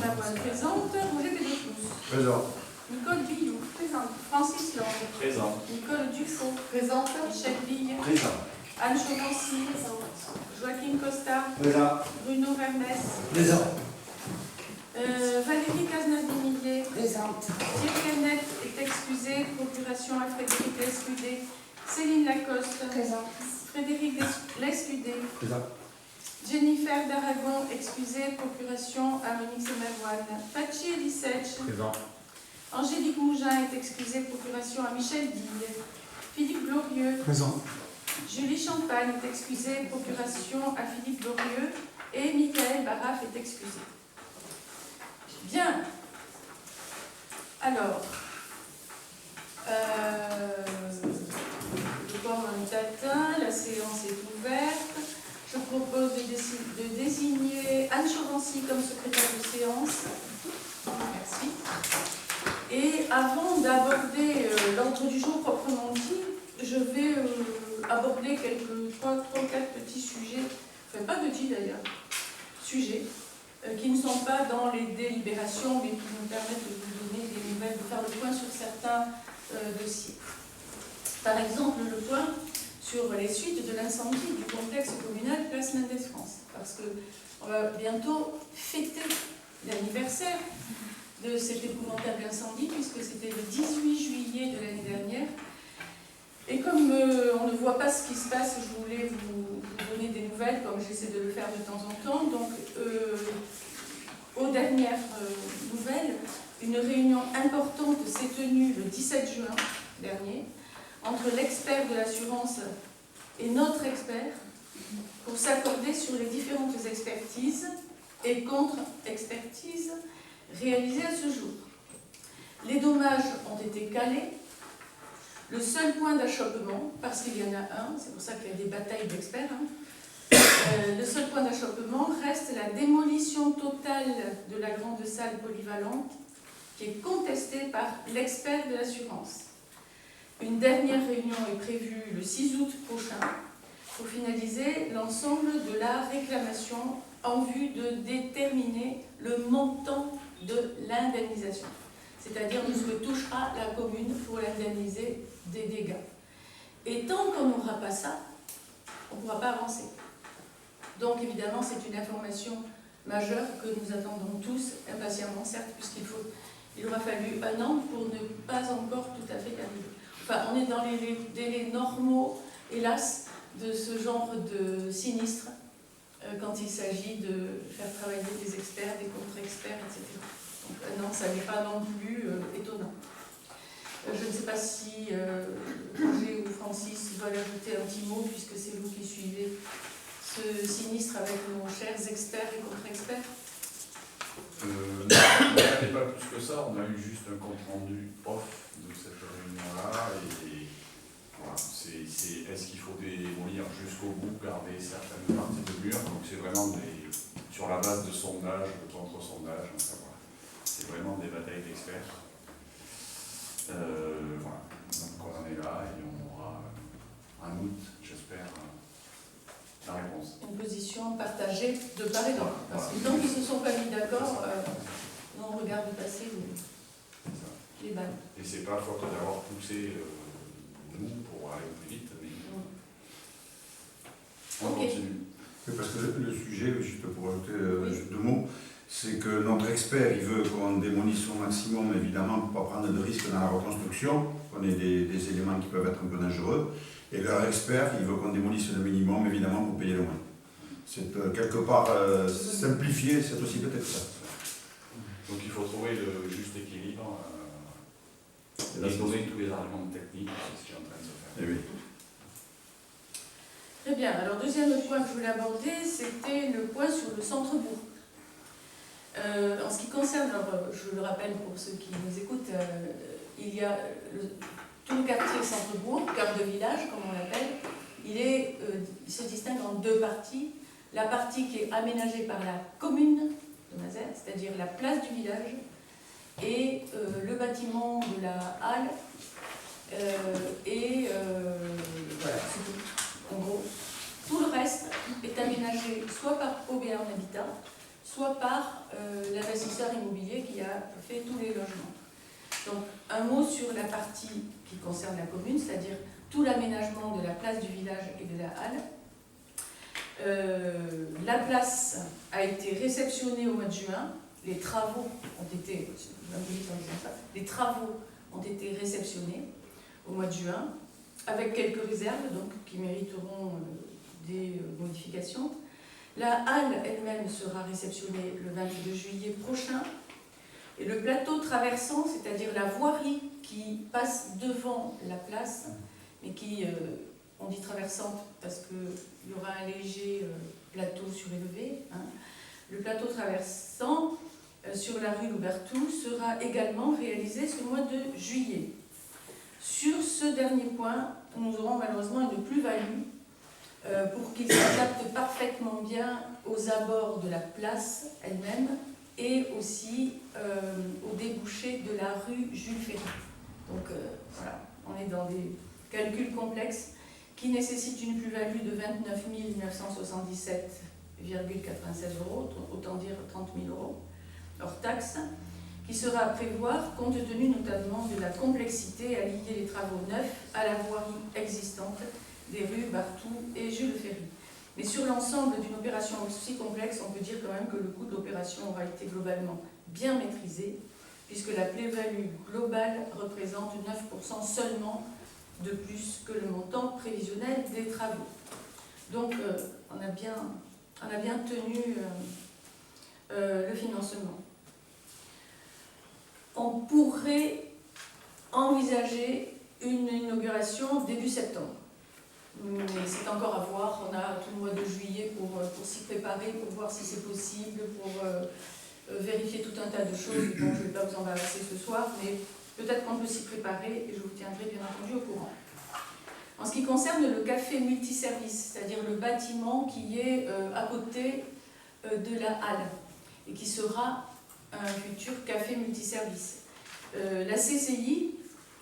Mavoine présente. Roger Pédopoulos. Présent. Nicole Billou. Présente. Francis Lang. Présent. Nicole Dufaux. Présente. Michel Bille. Présent. Anne Chauvency. Joaquin Costa. Présent. Bruno Vermes. Présent. Valérie Cazenave-Demillier. Présente. Thierry Annette est excusée. Procuration à Frédéric Lescudé. Céline Lacoste. Présente. Frédéric Lescudé. Présent. Jennifer d'Aragon, excusée. Procuration à Monique Semervoine. Pachi Elisech. Présent. Angélique Mougin est excusée. Procuration à Michel Dille. Philippe Glorieux. Présent. Julie Champagne est excusée. Procuration à Philippe Glorieux. Et Michael Baraf est excusé. Bien. Alors, le quorum est atteint, la séance est ouverte. Je propose de désigner Anne Chauvency comme secrétaire de séance. Merci. Et avant d'aborder l'ordre du jour proprement dit, je vais aborder trois ou quatre petits sujets, enfin pas petits d'ailleurs, sujets, qui ne sont pas dans les délibérations, mais qui nous permettent de vous donner des nouvelles, de faire le point sur certains dossiers. Par exemple, le point sur les suites de l'incendie du complexe communal Place Mendès-France, parce qu'on va bientôt fêter l'anniversaire de cet épouvantable incendie, puisque c'était le 18 juillet de l'année dernière. Et comme on ne voit pas ce qui se passe, je voulais vous donner des nouvelles, comme j'essaie de le faire de temps en temps. Donc, aux dernières nouvelles, une réunion importante s'est tenue le 17 juin dernier entre l'expert de l'assurance et notre expert pour s'accorder sur les différentes expertises et contre-expertises réalisées à ce jour. Les dommages ont été calés. Le seul point d'achoppement, parce qu'il y en a un, c'est pour ça qu'il y a des batailles d'experts, le seul point d'achoppement reste la démolition totale de la grande salle polyvalente qui est contestée par l'expert de l'assurance. Une dernière réunion est prévue le 6 août prochain pour finaliser l'ensemble de la réclamation en vue de déterminer le montant de l'indemnisation, c'est-à-dire de ce que touchera la commune pour l'indemniser des dégâts. Et tant qu'on n'aura pas ça, on ne pourra pas avancer. Donc évidemment, c'est une information majeure que nous attendons tous impatiemment, certes, puisqu'il aura fallu un an pour ne pas encore tout à fait y arriver. Enfin, on est dans les délais normaux, hélas, de ce genre de sinistre, quand il s'agit de faire travailler des experts, des contre-experts, etc. Donc non, ça n'est pas non plus étonnant. Je ne sais pas si Roger ou Francis veulent ajouter un petit mot, puisque c'est vous qui suivez ce sinistre avec nos chers experts et contre-experts. Non, pas plus que ça, on a eu juste un compte rendu off de cette réunion-là, et voilà, est-ce qu'il faut démolir jusqu'au bout, garder certaines parties de mur, donc c'est vraiment sur la base de sondages, de contre-sondages, enfin, voilà. C'est vraiment des batailles d'experts. Voilà, donc on en est là, et on aura en août, j'espère, la réponse. Une position partagée de part et d'autre. Parce que tant qu'ils ne se sont pas mis d'accord, on regarde passer les balles. Et c'est pas faute d'avoir poussé nous pour aller plus vite, mais on continue. Oui, parce que le sujet, juste pour ajouter deux mots, c'est que notre expert, il veut qu'on démolisse au maximum, évidemment, pour ne pas prendre de risques dans la reconstruction, qu'on ait des éléments qui peuvent être un peu dangereux. Et leur expert, il veut qu'on démolisse le minimum, évidemment, pour payer le moins. C'est quelque part simplifié, c'est aussi peut-être ça. Donc il faut trouver le juste équilibre et donner tous les arguments techniques, c'est ce qui est en train de se faire. Eh oui. Très bien. Alors, deuxième point que je voulais aborder, c'était le point sur le centre-bourg. En ce qui concerne, alors, je le rappelle pour ceux qui nous écoutent, il y a tout le quartier centre-bourg, cœur de village, comme on l'appelle. Il se distingue en deux parties. La partie qui est aménagée par la commune de Mazères, c'est-à-dire la place du village, et le bâtiment de la halle. Voilà, c'est tout. En gros, tout le reste est aménagé soit par OBA en habitat, soit par l'investisseur mot sur la partie qui concerne la commune, c'est-à-dire tout l'aménagement de la place du village et de la halle. La place a été réceptionnée au mois de juin. Les travaux ont été, les travaux ont été réceptionnés au mois de juin, avec quelques réserves donc, qui mériteront des modifications. La halle elle-même sera réceptionnée le 22 juillet prochain. Et le plateau traversant, c'est-à-dire la voirie qui passe devant la place, mais qui, on dit traversante parce qu'il y aura un léger plateau surélevé, hein. Le plateau traversant sur la rue Loubertou sera également réalisé ce mois de juillet. Sur ce dernier point, nous aurons malheureusement une plus-value pour qu'il s'adapte parfaitement bien aux abords de la place elle-même et aussi au débouché de la rue Jules Ferry. Donc voilà, on est dans des calculs complexes qui nécessitent une plus-value de 29 977,96 €, autant dire 30 000 € hors taxe, qui sera à prévoir compte tenu notamment de la complexité à lier les travaux neufs à la voirie existante des rues Barthou et Jules Ferry. Mais sur l'ensemble d'une opération aussi complexe, on peut dire quand même que le coût de l'opération aura été globalement bien maîtrisé, puisque la plus-value globale représente 9% seulement de plus que le montant prévisionnel des travaux. Donc on a bien tenu le financement. On pourrait envisager une inauguration début septembre. Mais c'est encore à voir, on a tout le mois de juillet pour s'y préparer, pour voir si c'est possible, pour vérifier tout un tas de choses. Bon, je ne vais pas vous embarrasser ce soir, mais peut-être qu'on peut s'y préparer et je vous tiendrai bien entendu au courant. En ce qui concerne le café multiservice, c'est-à-dire le bâtiment qui est à côté de la halle et qui sera un futur café multiservice. La CCI,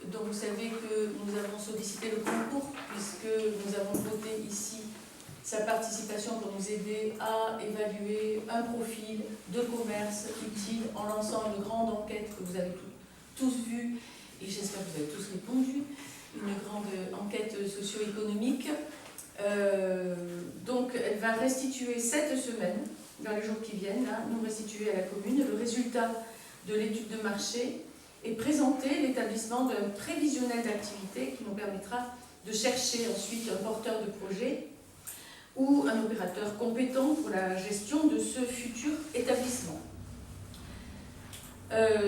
dont vous savez que nous avons sollicité le concours puisque nous avons voté ici sa participation pour nous aider à évaluer un profil de commerce utile en lançant une grande enquête que vous avez tous vue et j'espère que vous avez tous répondu, une grande enquête socio-économique. Donc elle va restituer cette semaine, dans les jours qui viennent, hein, nous restituer à la commune le résultat de l'étude de marché et présenter l'établissement d'un prévisionnel d'activité qui nous permettra de chercher ensuite un porteur de projet ou un opérateur compétent pour la gestion de ce futur établissement.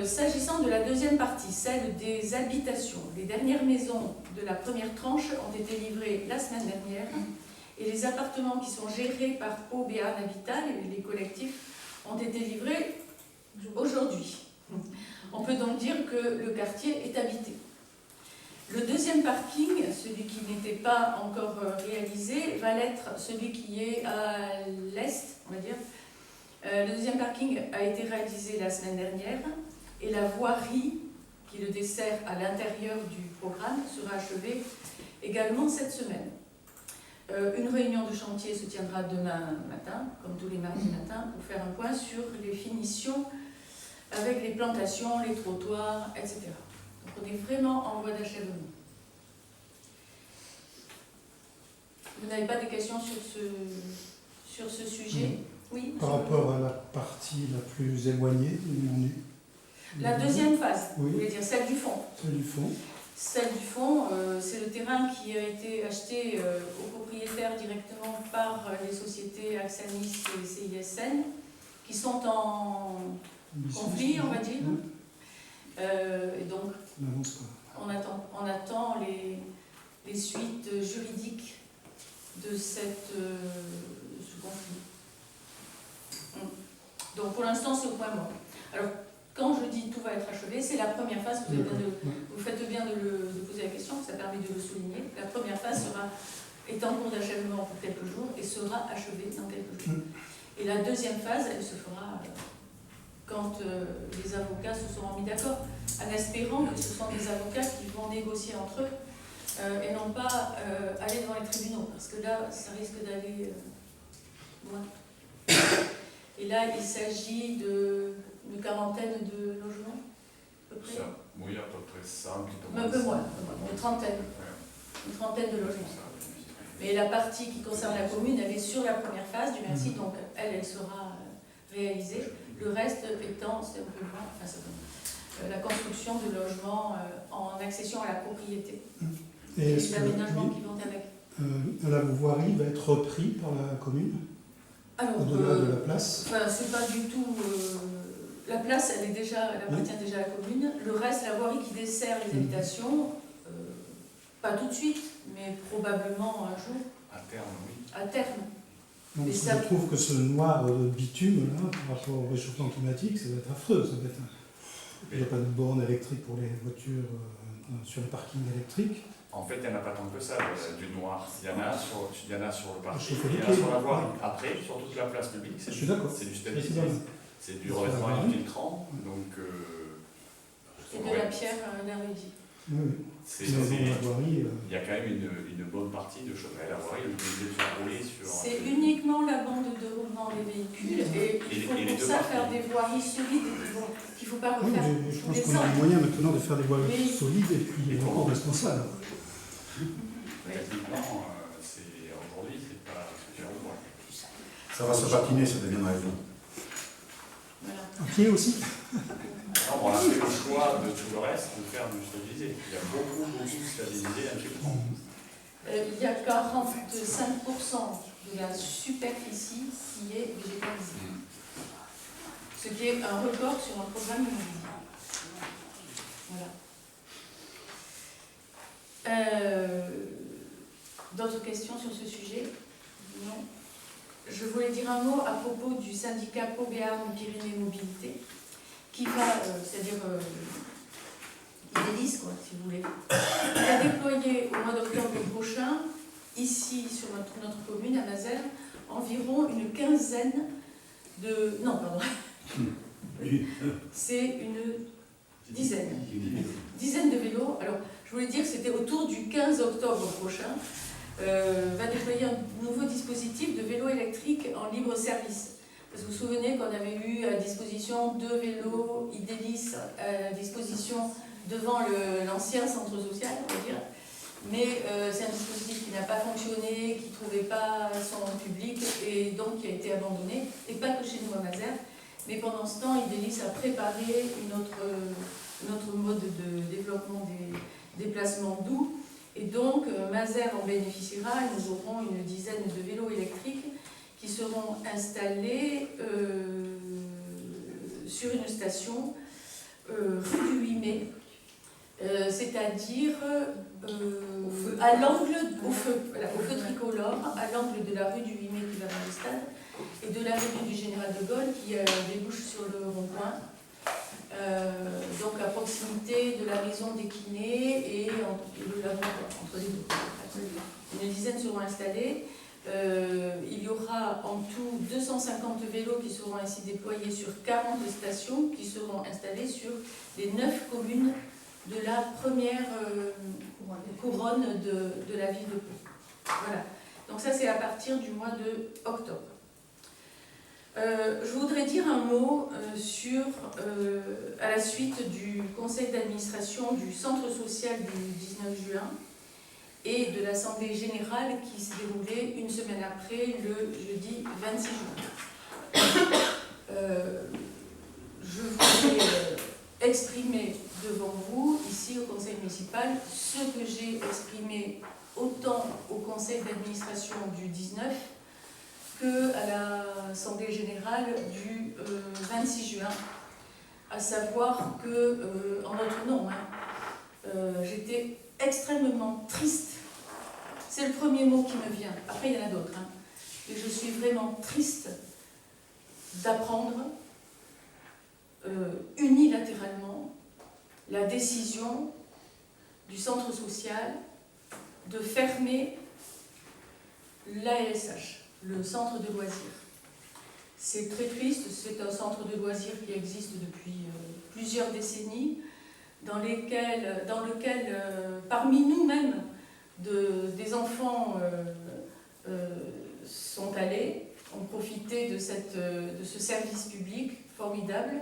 S'agissant de la deuxième partie, celle des habitations, les dernières maisons de la première tranche ont été livrées la semaine dernière et les appartements qui sont gérés par Pau Béarn Habitat, les collectifs, ont été livrés aujourd'hui. On peut donc dire que le quartier est habité. Le deuxième parking, celui qui n'était pas encore réalisé, va être celui qui est à l'est, on va dire. Le deuxième parking a été réalisé la semaine dernière et la voirie qui le dessert à l'intérieur du programme sera achevée également cette semaine. Une réunion de chantier se tiendra demain matin, comme tous les mardis matins, pour faire un point sur les finitions avec les plantations, les trottoirs, etc. Donc on est vraiment en voie d'achèvement. Vous n'avez pas de questions sur ce sujet? Oui. Par rapport à la partie la plus éloignée où on est. La deuxième phase, oui. vous voulez dire celle du fond. Celle du fond. Celle du fond, c'est le terrain qui a été acheté aux propriétaires directement par les sociétés Axanis et CISN, qui sont en conflit, on va dire. Et donc, on attend les suites juridiques de ce conflit. Donc pour l'instant, c'est au point mort. Alors, quand je dis tout va être achevé, c'est la première phase, vous faites bien de poser la question, ça permet de le souligner. La première phase est en cours d'achèvement pour quelques jours et sera achevée dans quelques jours. Et la deuxième phase, elle se fera quand les avocats se seront mis d'accord, en espérant que ce sont des avocats qui vont négocier entre eux et non pas aller devant les tribunaux, parce que là, ça risque d'aller loin. Et là, il s'agit d'une quarantaine de logements, à peu près. Ça, oui, à peu près ça, un petit peu Un peu moins, une trentaine de Ouais. logements. Mais la partie qui concerne la commune, elle est sur la première phase du Merci, donc elle sera réalisée. Le reste étant, c'est un peu loin, enfin, la construction de logements en accession à la propriété. Et Et est-ce les que aménagements qui vont avec. la voirie va être repris par la commune, Alors, au-delà de la place? enfin, c'est pas du tout. La place, elle appartient déjà à la commune. Le reste, la voirie qui dessert les habitations, pas tout de suite, mais probablement un jour, À terme, oui. à terme. Donc Mais je ça- trouve que ce noir de bitume là, par rapport au réchauffement climatique, ça va être affreux. Ça va être il n'y a pas de borne électrique pour les voitures sur les parkings électriques. En fait, il n'y en a pas tant que ça, du noir. Il y en a sur le parking, Chauffer il y les en a pieds. sur la voirie. Après, sur toute la place publique, Je suis d'accord. c'est du C'est stabilisé. vrai. C'est du Sur la revêtement voirie. infiltrant, donc... Et de la pierre d'érudit. Oui, oui. c'est- Mais bon, la voirie, il y a quand même une bonne partie de choses. La voirie, vous pouvez se rouler sur... C'est uniquement la bande de roulement des véhicules et il faut Et les pour deux ça parties. faire des voiries solides qu'il ne faut pas oui, refaire je tous pense les qu'on a ans. les moyens maintenant de faire des voies Oui. solides et puis Et encore bon. responsables. Oui. Techniquement, aujourd'hui, c'est pas suffisant. Ça va se patiner, ça deviendra une zone. Voilà. À pied aussi. Non, on a fait le choix de tout le reste de faire du stabilisé. Il y a beaucoup de stabilisé infiltrant. Il y a 45% de la superficie qui est végétalisée. Ce qui est un record sur un programme immobilier. Voilà. D'autres questions sur ce sujet? Non. Je voulais dire un mot à propos du syndicat Pau Béarn Pyrénées Mobilité, qui va, c'est-à-dire Idélis, quoi, si vous voulez, il va déployer au mois d'octobre prochain, ici sur notre commune, à Mazères, environ une quinzaine de... Non, pardon. C'est une dizaine de vélos. Alors, je voulais dire que c'était autour du 15 octobre prochain, va déployer un nouveau dispositif de vélo électrique en libre service. Parce que vous vous souvenez qu'on avait eu à disposition 2 vélos Idélis à disposition devant l'ancien centre social, on va dire. Mais c'est un dispositif qui n'a pas fonctionné, qui ne trouvait pas son public et donc qui a été abandonné. Et pas que chez nous à Mazères. Mais pendant ce temps, Idélis a préparé une autre mode de développement des déplacements doux. Et donc, Mazères en bénéficiera et nous aurons une dizaine de vélos électriques qui seront installés sur une station rue du 8 mai, c'est-à-dire à l'angle, au feu tricolore, à l'angle de la rue du 8 mai qui va dans le stade et de l'avenue du Général de Gaulle qui débouche sur le rond-point. Donc à proximité de la maison des kinés et de la entre les deux. Une dizaine seront installés. Il y aura en tout 250 vélos qui seront ainsi déployés sur 40 stations qui seront installées sur les 9 communes de la première couronne de la ville de Pau. Voilà. Donc ça c'est à partir du mois de octobre. Je voudrais dire un mot à la suite du conseil d'administration du centre social du 19 juin et de l'assemblée générale qui s'est déroulée une semaine après, le jeudi 26 juin. Je voudrais exprimer devant vous, ici au conseil municipal, ce que j'ai exprimé autant au conseil d'administration du 19 qu'à l'Assemblée générale du 26 juin, à savoir que, en notre nom, j'étais extrêmement triste. C'est le premier mot qui me vient. Après, il y en a d'autres. Et je suis vraiment triste d'apprendre unilatéralement la décision du centre social de fermer l'ALSH, le centre de loisirs. C'est très triste, c'est un centre de loisirs qui existe depuis plusieurs décennies, dans lequel parmi nous-mêmes, des enfants sont allés, ont profité de ce service public formidable.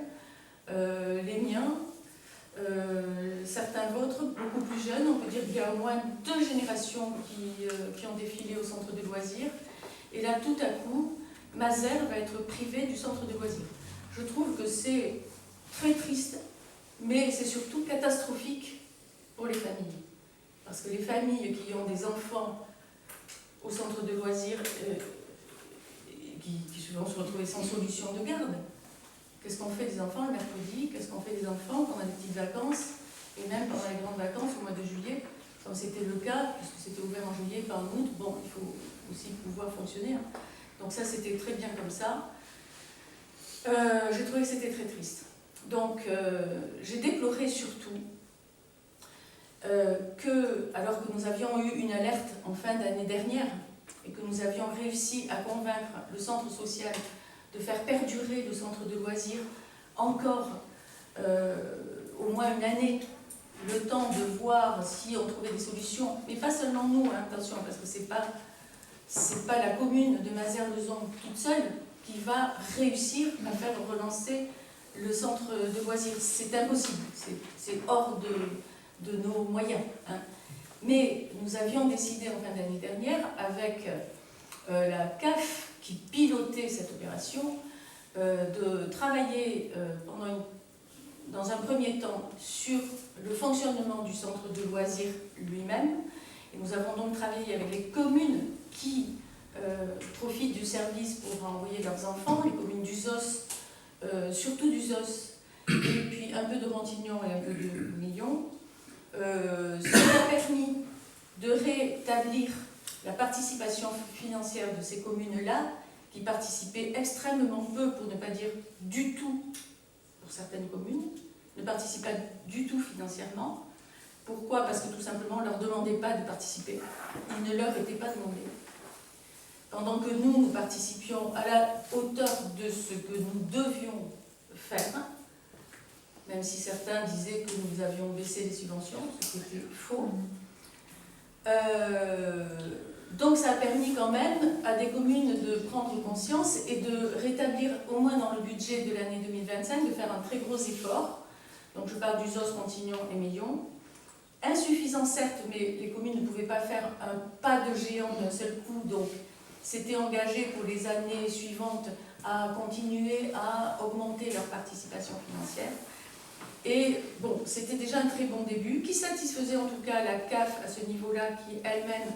Les miens, certains vôtres, beaucoup plus jeunes, on peut dire qu'il y a au moins 2 générations qui ont défilé au centre de loisirs. Et là, tout à coup, Mazères va être privé du centre de loisirs. Je trouve que c'est très triste, mais c'est surtout catastrophique pour les familles. Parce que les familles qui ont des enfants au centre de loisirs, qui souvent se retrouvent sans solution de garde. Qu'est-ce qu'on fait des enfants le mercredi? Qu'est-ce qu'on fait des enfants pendant les petites vacances? Et même pendant les grandes vacances au mois de juillet, comme c'était le cas, puisque c'était ouvert en juillet, pas en août, bon, il faut aussi pouvoir fonctionner. Hein. Donc ça, c'était très bien comme ça. J'ai trouvé que c'était très triste. Donc, j'ai déploré surtout alors que nous avions eu une alerte en fin d'année dernière et que nous avions réussi à convaincre le centre social de faire perdurer le centre de loisirs encore au moins une année, le temps de voir si on trouvait des solutions, mais pas seulement nous, hein, attention, parce que c'est pas la commune de Mazères-le-Zong toute seule qui va réussir à faire relancer le centre de loisirs. C'est impossible, c'est hors de nos moyens. Hein. Mais nous avions décidé en fin d'année dernière, avec la CAF qui pilotait cette opération, de travailler dans un premier temps sur le fonctionnement du centre de loisirs lui-même. Et nous avons donc travaillé avec les communes qui profitent du service pour envoyer leurs enfants, les communes du ZOS, surtout du ZOS, et puis un peu de Montignon et un peu de Millon. Cela a permis de rétablir la participation financière de ces communes-là, qui participaient extrêmement peu, pour ne pas dire du tout, pour certaines communes, ne participent pas du tout financièrement. Pourquoi? Parce que tout simplement, on ne leur demandait pas de participer. Il ne leur était pas demandé. Pendant que nous participions à la hauteur de ce que nous devions faire, même si certains disaient que nous avions baissé les subventions, ce qui était faux. Donc ça a permis quand même à des communes de prendre conscience et de rétablir, au moins dans le budget de l'année 2025, de faire un très gros effort. Donc je parle du ZOS, Montignon et Millon. Insuffisant certes, mais les communes ne pouvaient pas faire un pas de géant d'un seul coup, donc s'étaient engagées pour les années suivantes à continuer à augmenter leur participation financière. Et bon, c'était déjà un très bon début, qui satisfaisait en tout cas la CAF à ce niveau-là, qui elle-même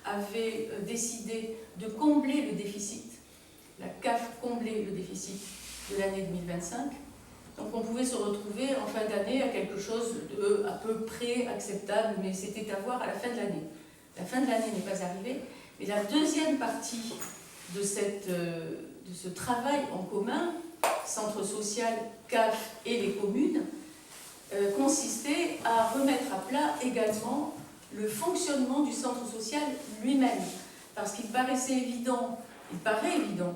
avait décidé de combler le déficit. La CAF comblait le déficit de l'année 2025. Donc on pouvait se retrouver en fin d'année à quelque chose de à peu près acceptable, mais c'était à voir à la fin de l'année. La fin de l'année n'est pas arrivée, mais la deuxième partie de ce travail en commun, centre social, CAF et les communes, consistait à remettre à plat également le fonctionnement du centre social lui-même. Parce qu'il paraissait évident, il paraît évident,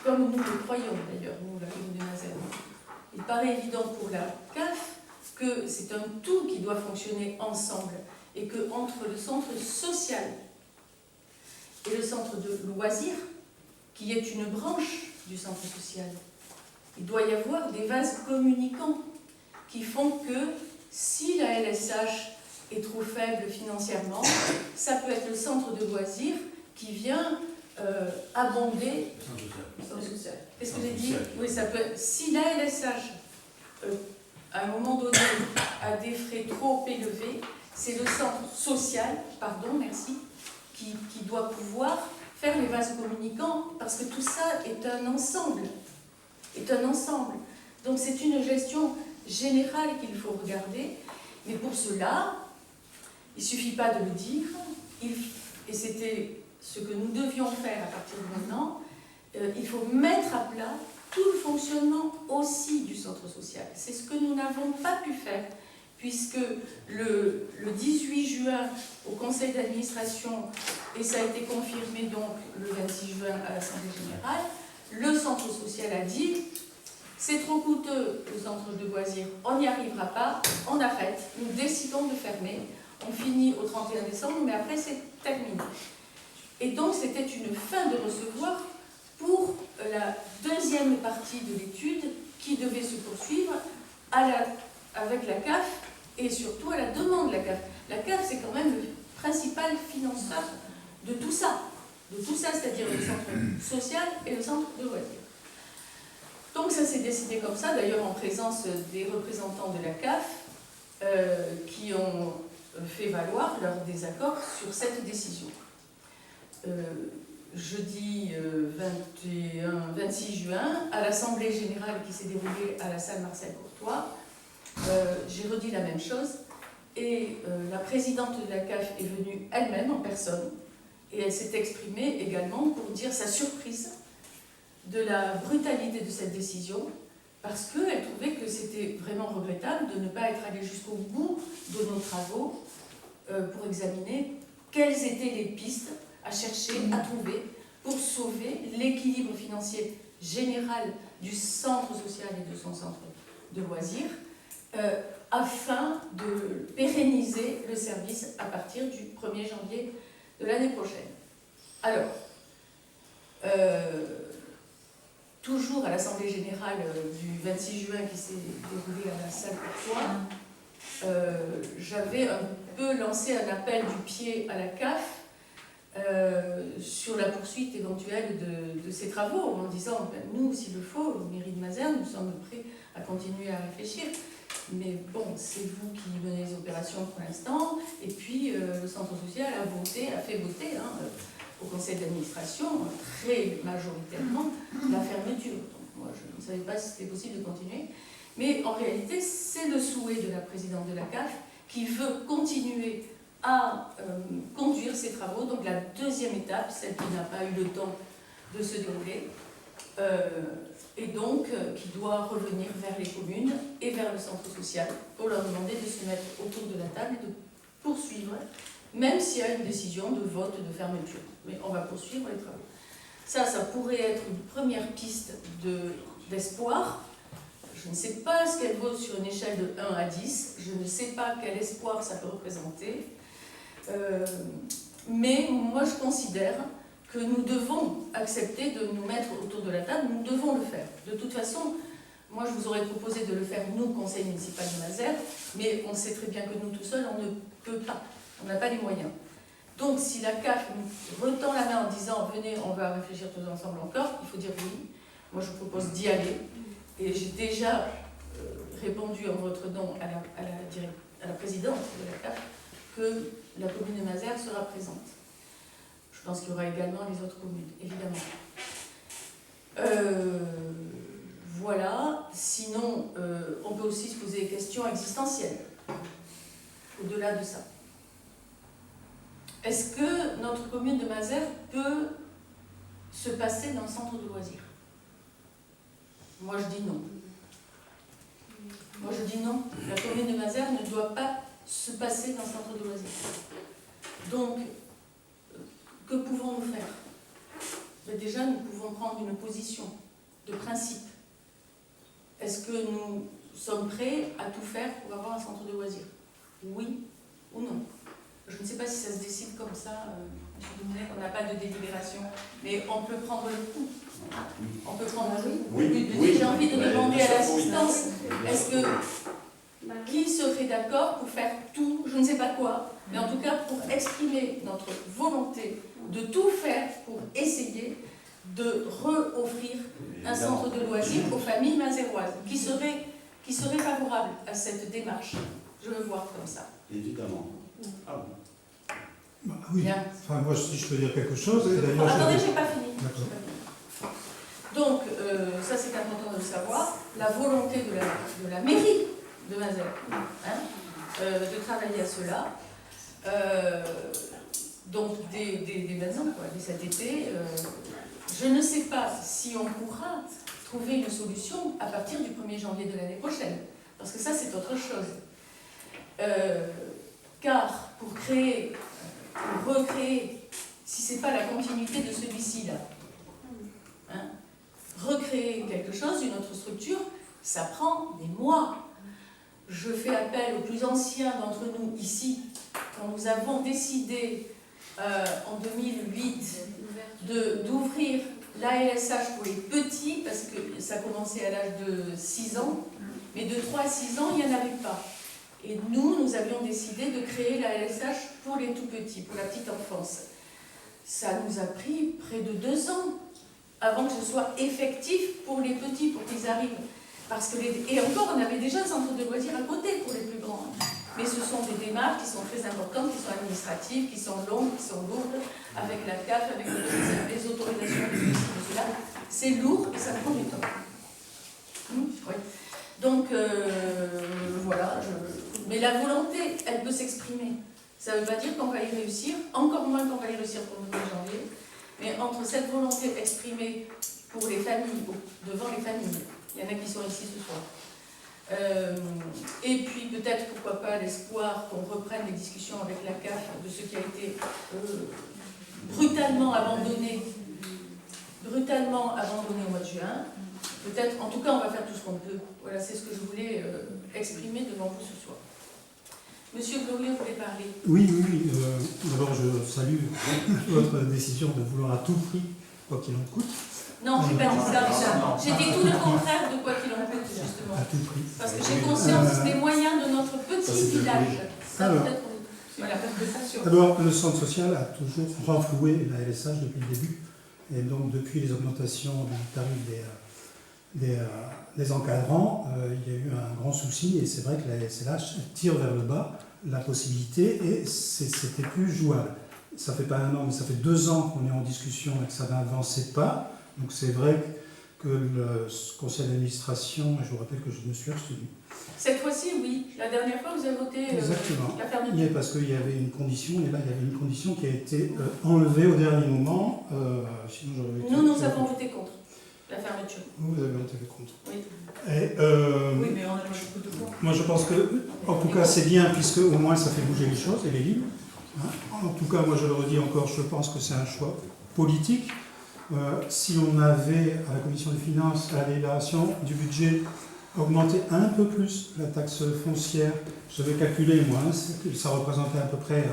comme nous le croyons d'ailleurs, nous, la commune de Mazères, il paraît évident pour la CAF que c'est un tout qui doit fonctionner ensemble et que entre le centre social et le centre de loisirs, qui est une branche du centre social, il doit y avoir des vases communicants qui font que si la LSH est trop faible financièrement, ça peut être le centre de loisirs qui vient abonder. Qu'est-ce que j'ai dit? Oui, ça peut être. Si la LSH, à un moment donné, a des frais trop élevés, c'est le centre social, qui doit pouvoir faire les vases communicants, parce que tout ça est un ensemble. Donc c'est une gestion générale qu'il faut regarder, mais pour cela, il ne suffit pas de le dire, et c'était ce que nous devions faire à partir de maintenant, il faut mettre à plat tout le fonctionnement aussi du centre social. C'est ce que nous n'avons pas pu faire, puisque le 18 juin, au conseil d'administration, et ça a été confirmé donc le 26 juin à l'Assemblée générale, le centre social a dit « c'est trop coûteux le centre de loisirs, on n'y arrivera pas, on arrête, nous décidons de fermer, on finit au 31 décembre, mais après c'est terminé ». Et donc c'était une fin de recevoir pour la deuxième partie de l'étude qui devait se poursuivre à avec la CAF et surtout à la demande de la CAF. La CAF, c'est quand même le principal financeur de tout ça, c'est-à-dire le centre social et le centre de loisirs. Donc ça s'est décidé comme ça, d'ailleurs en présence des représentants de la CAF qui ont fait valoir leur désaccord sur cette décision. Jeudi 26 juin, à l'Assemblée Générale qui s'est déroulée à la salle Marcel Courtois, j'ai redit la même chose et la présidente de la CAF est venue elle-même en personne et elle s'est exprimée également pour dire sa surprise de la brutalité de cette décision parce qu'elle trouvait que c'était vraiment regrettable de ne pas être allé jusqu'au bout de nos travaux pour examiner quelles étaient les pistes à chercher, à trouver pour sauver l'équilibre financier général du centre social et de son centre de loisirs afin de pérenniser le service à partir du 1er janvier de l'année prochaine. Alors, toujours à l'Assemblée Générale du 26 juin qui s'est déroulée à la salle Courtois, j'avais un peu lancé un appel du pied à la CAF sur la poursuite éventuelle de ces travaux, en disant ben, nous, s'il le faut, mairie de Mazères, nous sommes prêts à continuer à réfléchir. Mais bon, c'est vous qui menez les opérations pour l'instant, et puis le centre social a fait voter au conseil d'administration, très majoritairement, la fermeture. Donc moi, je ne savais pas si c'était possible de continuer. Mais en réalité, c'est le souhait de la présidente de la CAF qui veut continuer à conduire ces travaux. Donc la deuxième étape, celle qui n'a pas eu le temps de se dérouler, et donc qui doit revenir vers les communes et vers le centre social pour leur demander de se mettre autour de la table et de poursuivre, même s'il y a une décision de vote de fermeture. Mais on va poursuivre les travaux. Ça pourrait être une première piste d'espoir. Je ne sais pas ce qu'elle vaut sur une échelle de 1 à 10. Je ne sais pas quel espoir ça peut représenter. Mais moi, je considère que nous devons accepter de nous mettre autour de la table. Nous devons le faire. De toute façon, moi, je vous aurais proposé de le faire, nous, conseil municipal de Mazères, mais on sait très bien que nous, tout seuls, on ne peut pas. On n'a pas les moyens. Donc, si la CAF nous retend la main en disant « Venez, on va réfléchir tous ensemble encore », il faut dire oui. Moi, je vous propose d'y aller. Et j'ai déjà répondu en votre nom à la présidente de la CAF que la commune de Mazères sera présente. Je pense qu'il y aura également les autres communes, évidemment. Voilà. Sinon, on peut aussi se poser des questions existentielles, au-delà de ça. Est-ce que notre commune de Mazères peut se passer d'un centre de loisirs? Moi, je dis non. Moi, je dis non. La commune de Mazères ne doit pas se passer d'un centre de loisirs. Donc, que pouvons-nous faire? Mais déjà, nous pouvons prendre une position de principe. Est-ce que nous sommes prêts à tout faire pour avoir un centre de loisirs? Oui ou non? Je ne sais pas si ça se décide comme ça, on n'a pas de délibération, mais on peut prendre le coup. On peut prendre le coup. Oui. J'ai envie de demander à l'assistance, est-ce que qui serait d'accord pour faire tout, je ne sais pas quoi, mais en tout cas pour exprimer notre volonté de tout faire pour essayer de re-offrir un centre de loisirs aux familles mazéroises, qui serait favorable à cette démarche. Je le vois comme ça. Évidemment. Ah bon. Bah, oui. Bien. Enfin, moi, si je peux dire quelque chose, et d'ailleurs... Attendez, j'ai pas fini. D'accord. Donc, ça c'est important de le savoir, la volonté de la mairie de Mazères de travailler à cela. Donc, dès maintenant, quoi, dès cet été, je ne sais pas si on pourra trouver une solution à partir du 1er janvier de l'année prochaine, parce que ça c'est autre chose. Car pour recréer, si ce n'est pas la continuité de celui-ci là, recréer quelque chose, une autre structure, ça prend des mois. Je fais appel aux plus anciens d'entre nous ici, quand nous avons décidé en 2008 d'ouvrir l'ALSH pour les petits, parce que ça commençait à l'âge de 6 ans, Mais de 3 à 6 ans, il n'y en avait pas. Et nous avions décidé de créer la LSH pour les tout-petits, pour la petite enfance. Ça nous a pris près de 2 ans avant que ce soit effectif pour les petits, pour qu'ils arrivent. Parce que et encore, on avait déjà un centre de loisirs à côté pour les plus grands. Mais ce sont des démarches qui sont très importantes, qui sont administratives, qui sont longues, qui sont lourdes, avec la CAF, avec les autorisations de ceci, de cela. C'est lourd et ça prend du temps. Oui. Donc, voilà. Mais la volonté, elle peut s'exprimer. Ça ne veut pas dire qu'on va y réussir, encore moins qu'on va y réussir pour le 1er janvier. Mais entre cette volonté exprimée pour les familles, devant les familles, il y en a qui sont ici ce soir, et puis peut-être, pourquoi pas, l'espoir qu'on reprenne les discussions avec la CAF de ce qui a été brutalement abandonné au mois de juin. Peut-être, en tout cas, on va faire tout ce qu'on peut. Voilà, c'est ce que je voulais exprimer devant vous ce soir. Monsieur Glorieux voulait parler. Oui. D'abord, je salue votre décision de vouloir à tout prix, quoi qu'il en coûte. Non, je n'ai pas dit ça, Richard. J'ai dit tout le contraire de quoi qu'il en coûte, justement. À tout prix. Parce que j'ai conscience des moyens de notre petit village. Ça, Alors, peut-être, voilà. D'abord, le centre social a toujours renfloué la LSH depuis le début. Et donc, depuis les augmentations du tarif des encadrants, il y a eu un grand souci. Et c'est vrai que la LSH tire vers le bas la possibilité et c'était plus jouable. Ça fait pas 1 an, mais ça fait 2 ans qu'on est en discussion et que ça n'avançait pas. Donc c'est vrai que le conseil d'administration, je vous rappelle que je me suis abstenu. Cette fois-ci, oui. La dernière fois, vous avez voté Exactement. la fermeture. Oui, parce qu'il y avait une condition, et là il y avait une condition qui a été enlevée au dernier moment. Sinon, Nous avons voté contre la fermeture. Vous avez voté contre. Oui. Et, Oui, mais on a beaucoup de voix. moi je pense que, en tout cas c'est bien, puisque au moins ça fait bouger les choses et les lignes. En tout cas, moi je le redis encore, je pense que c'est un choix politique. Si on avait, à la commission des finances, à la délibération du budget, augmenté un peu plus la taxe foncière, je vais calculer moi, ça représentait à peu près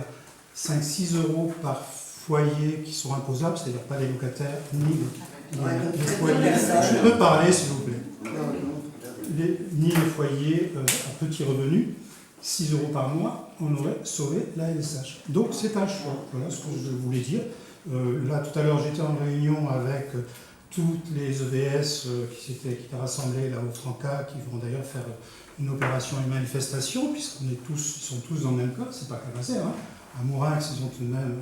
5-6 € par foyer qui sont imposables, c'est-à-dire pas les locataires ni les foyers. Je peux parler s'il vous plaît. Ni les foyers à petits revenus. 6 € par mois, on aurait sauvé la LSH. Donc c'est un choix, voilà ce que je voulais dire. Là tout à l'heure j'étais en réunion avec toutes les EVS qui étaient rassemblées là au Franca, qui vont d'ailleurs faire une opération, une manifestation, puisqu'on est tous, ils sont tous dans le même cas, c'est pas qu'à Mazères, hein. À Mourinx, ils ont tout de même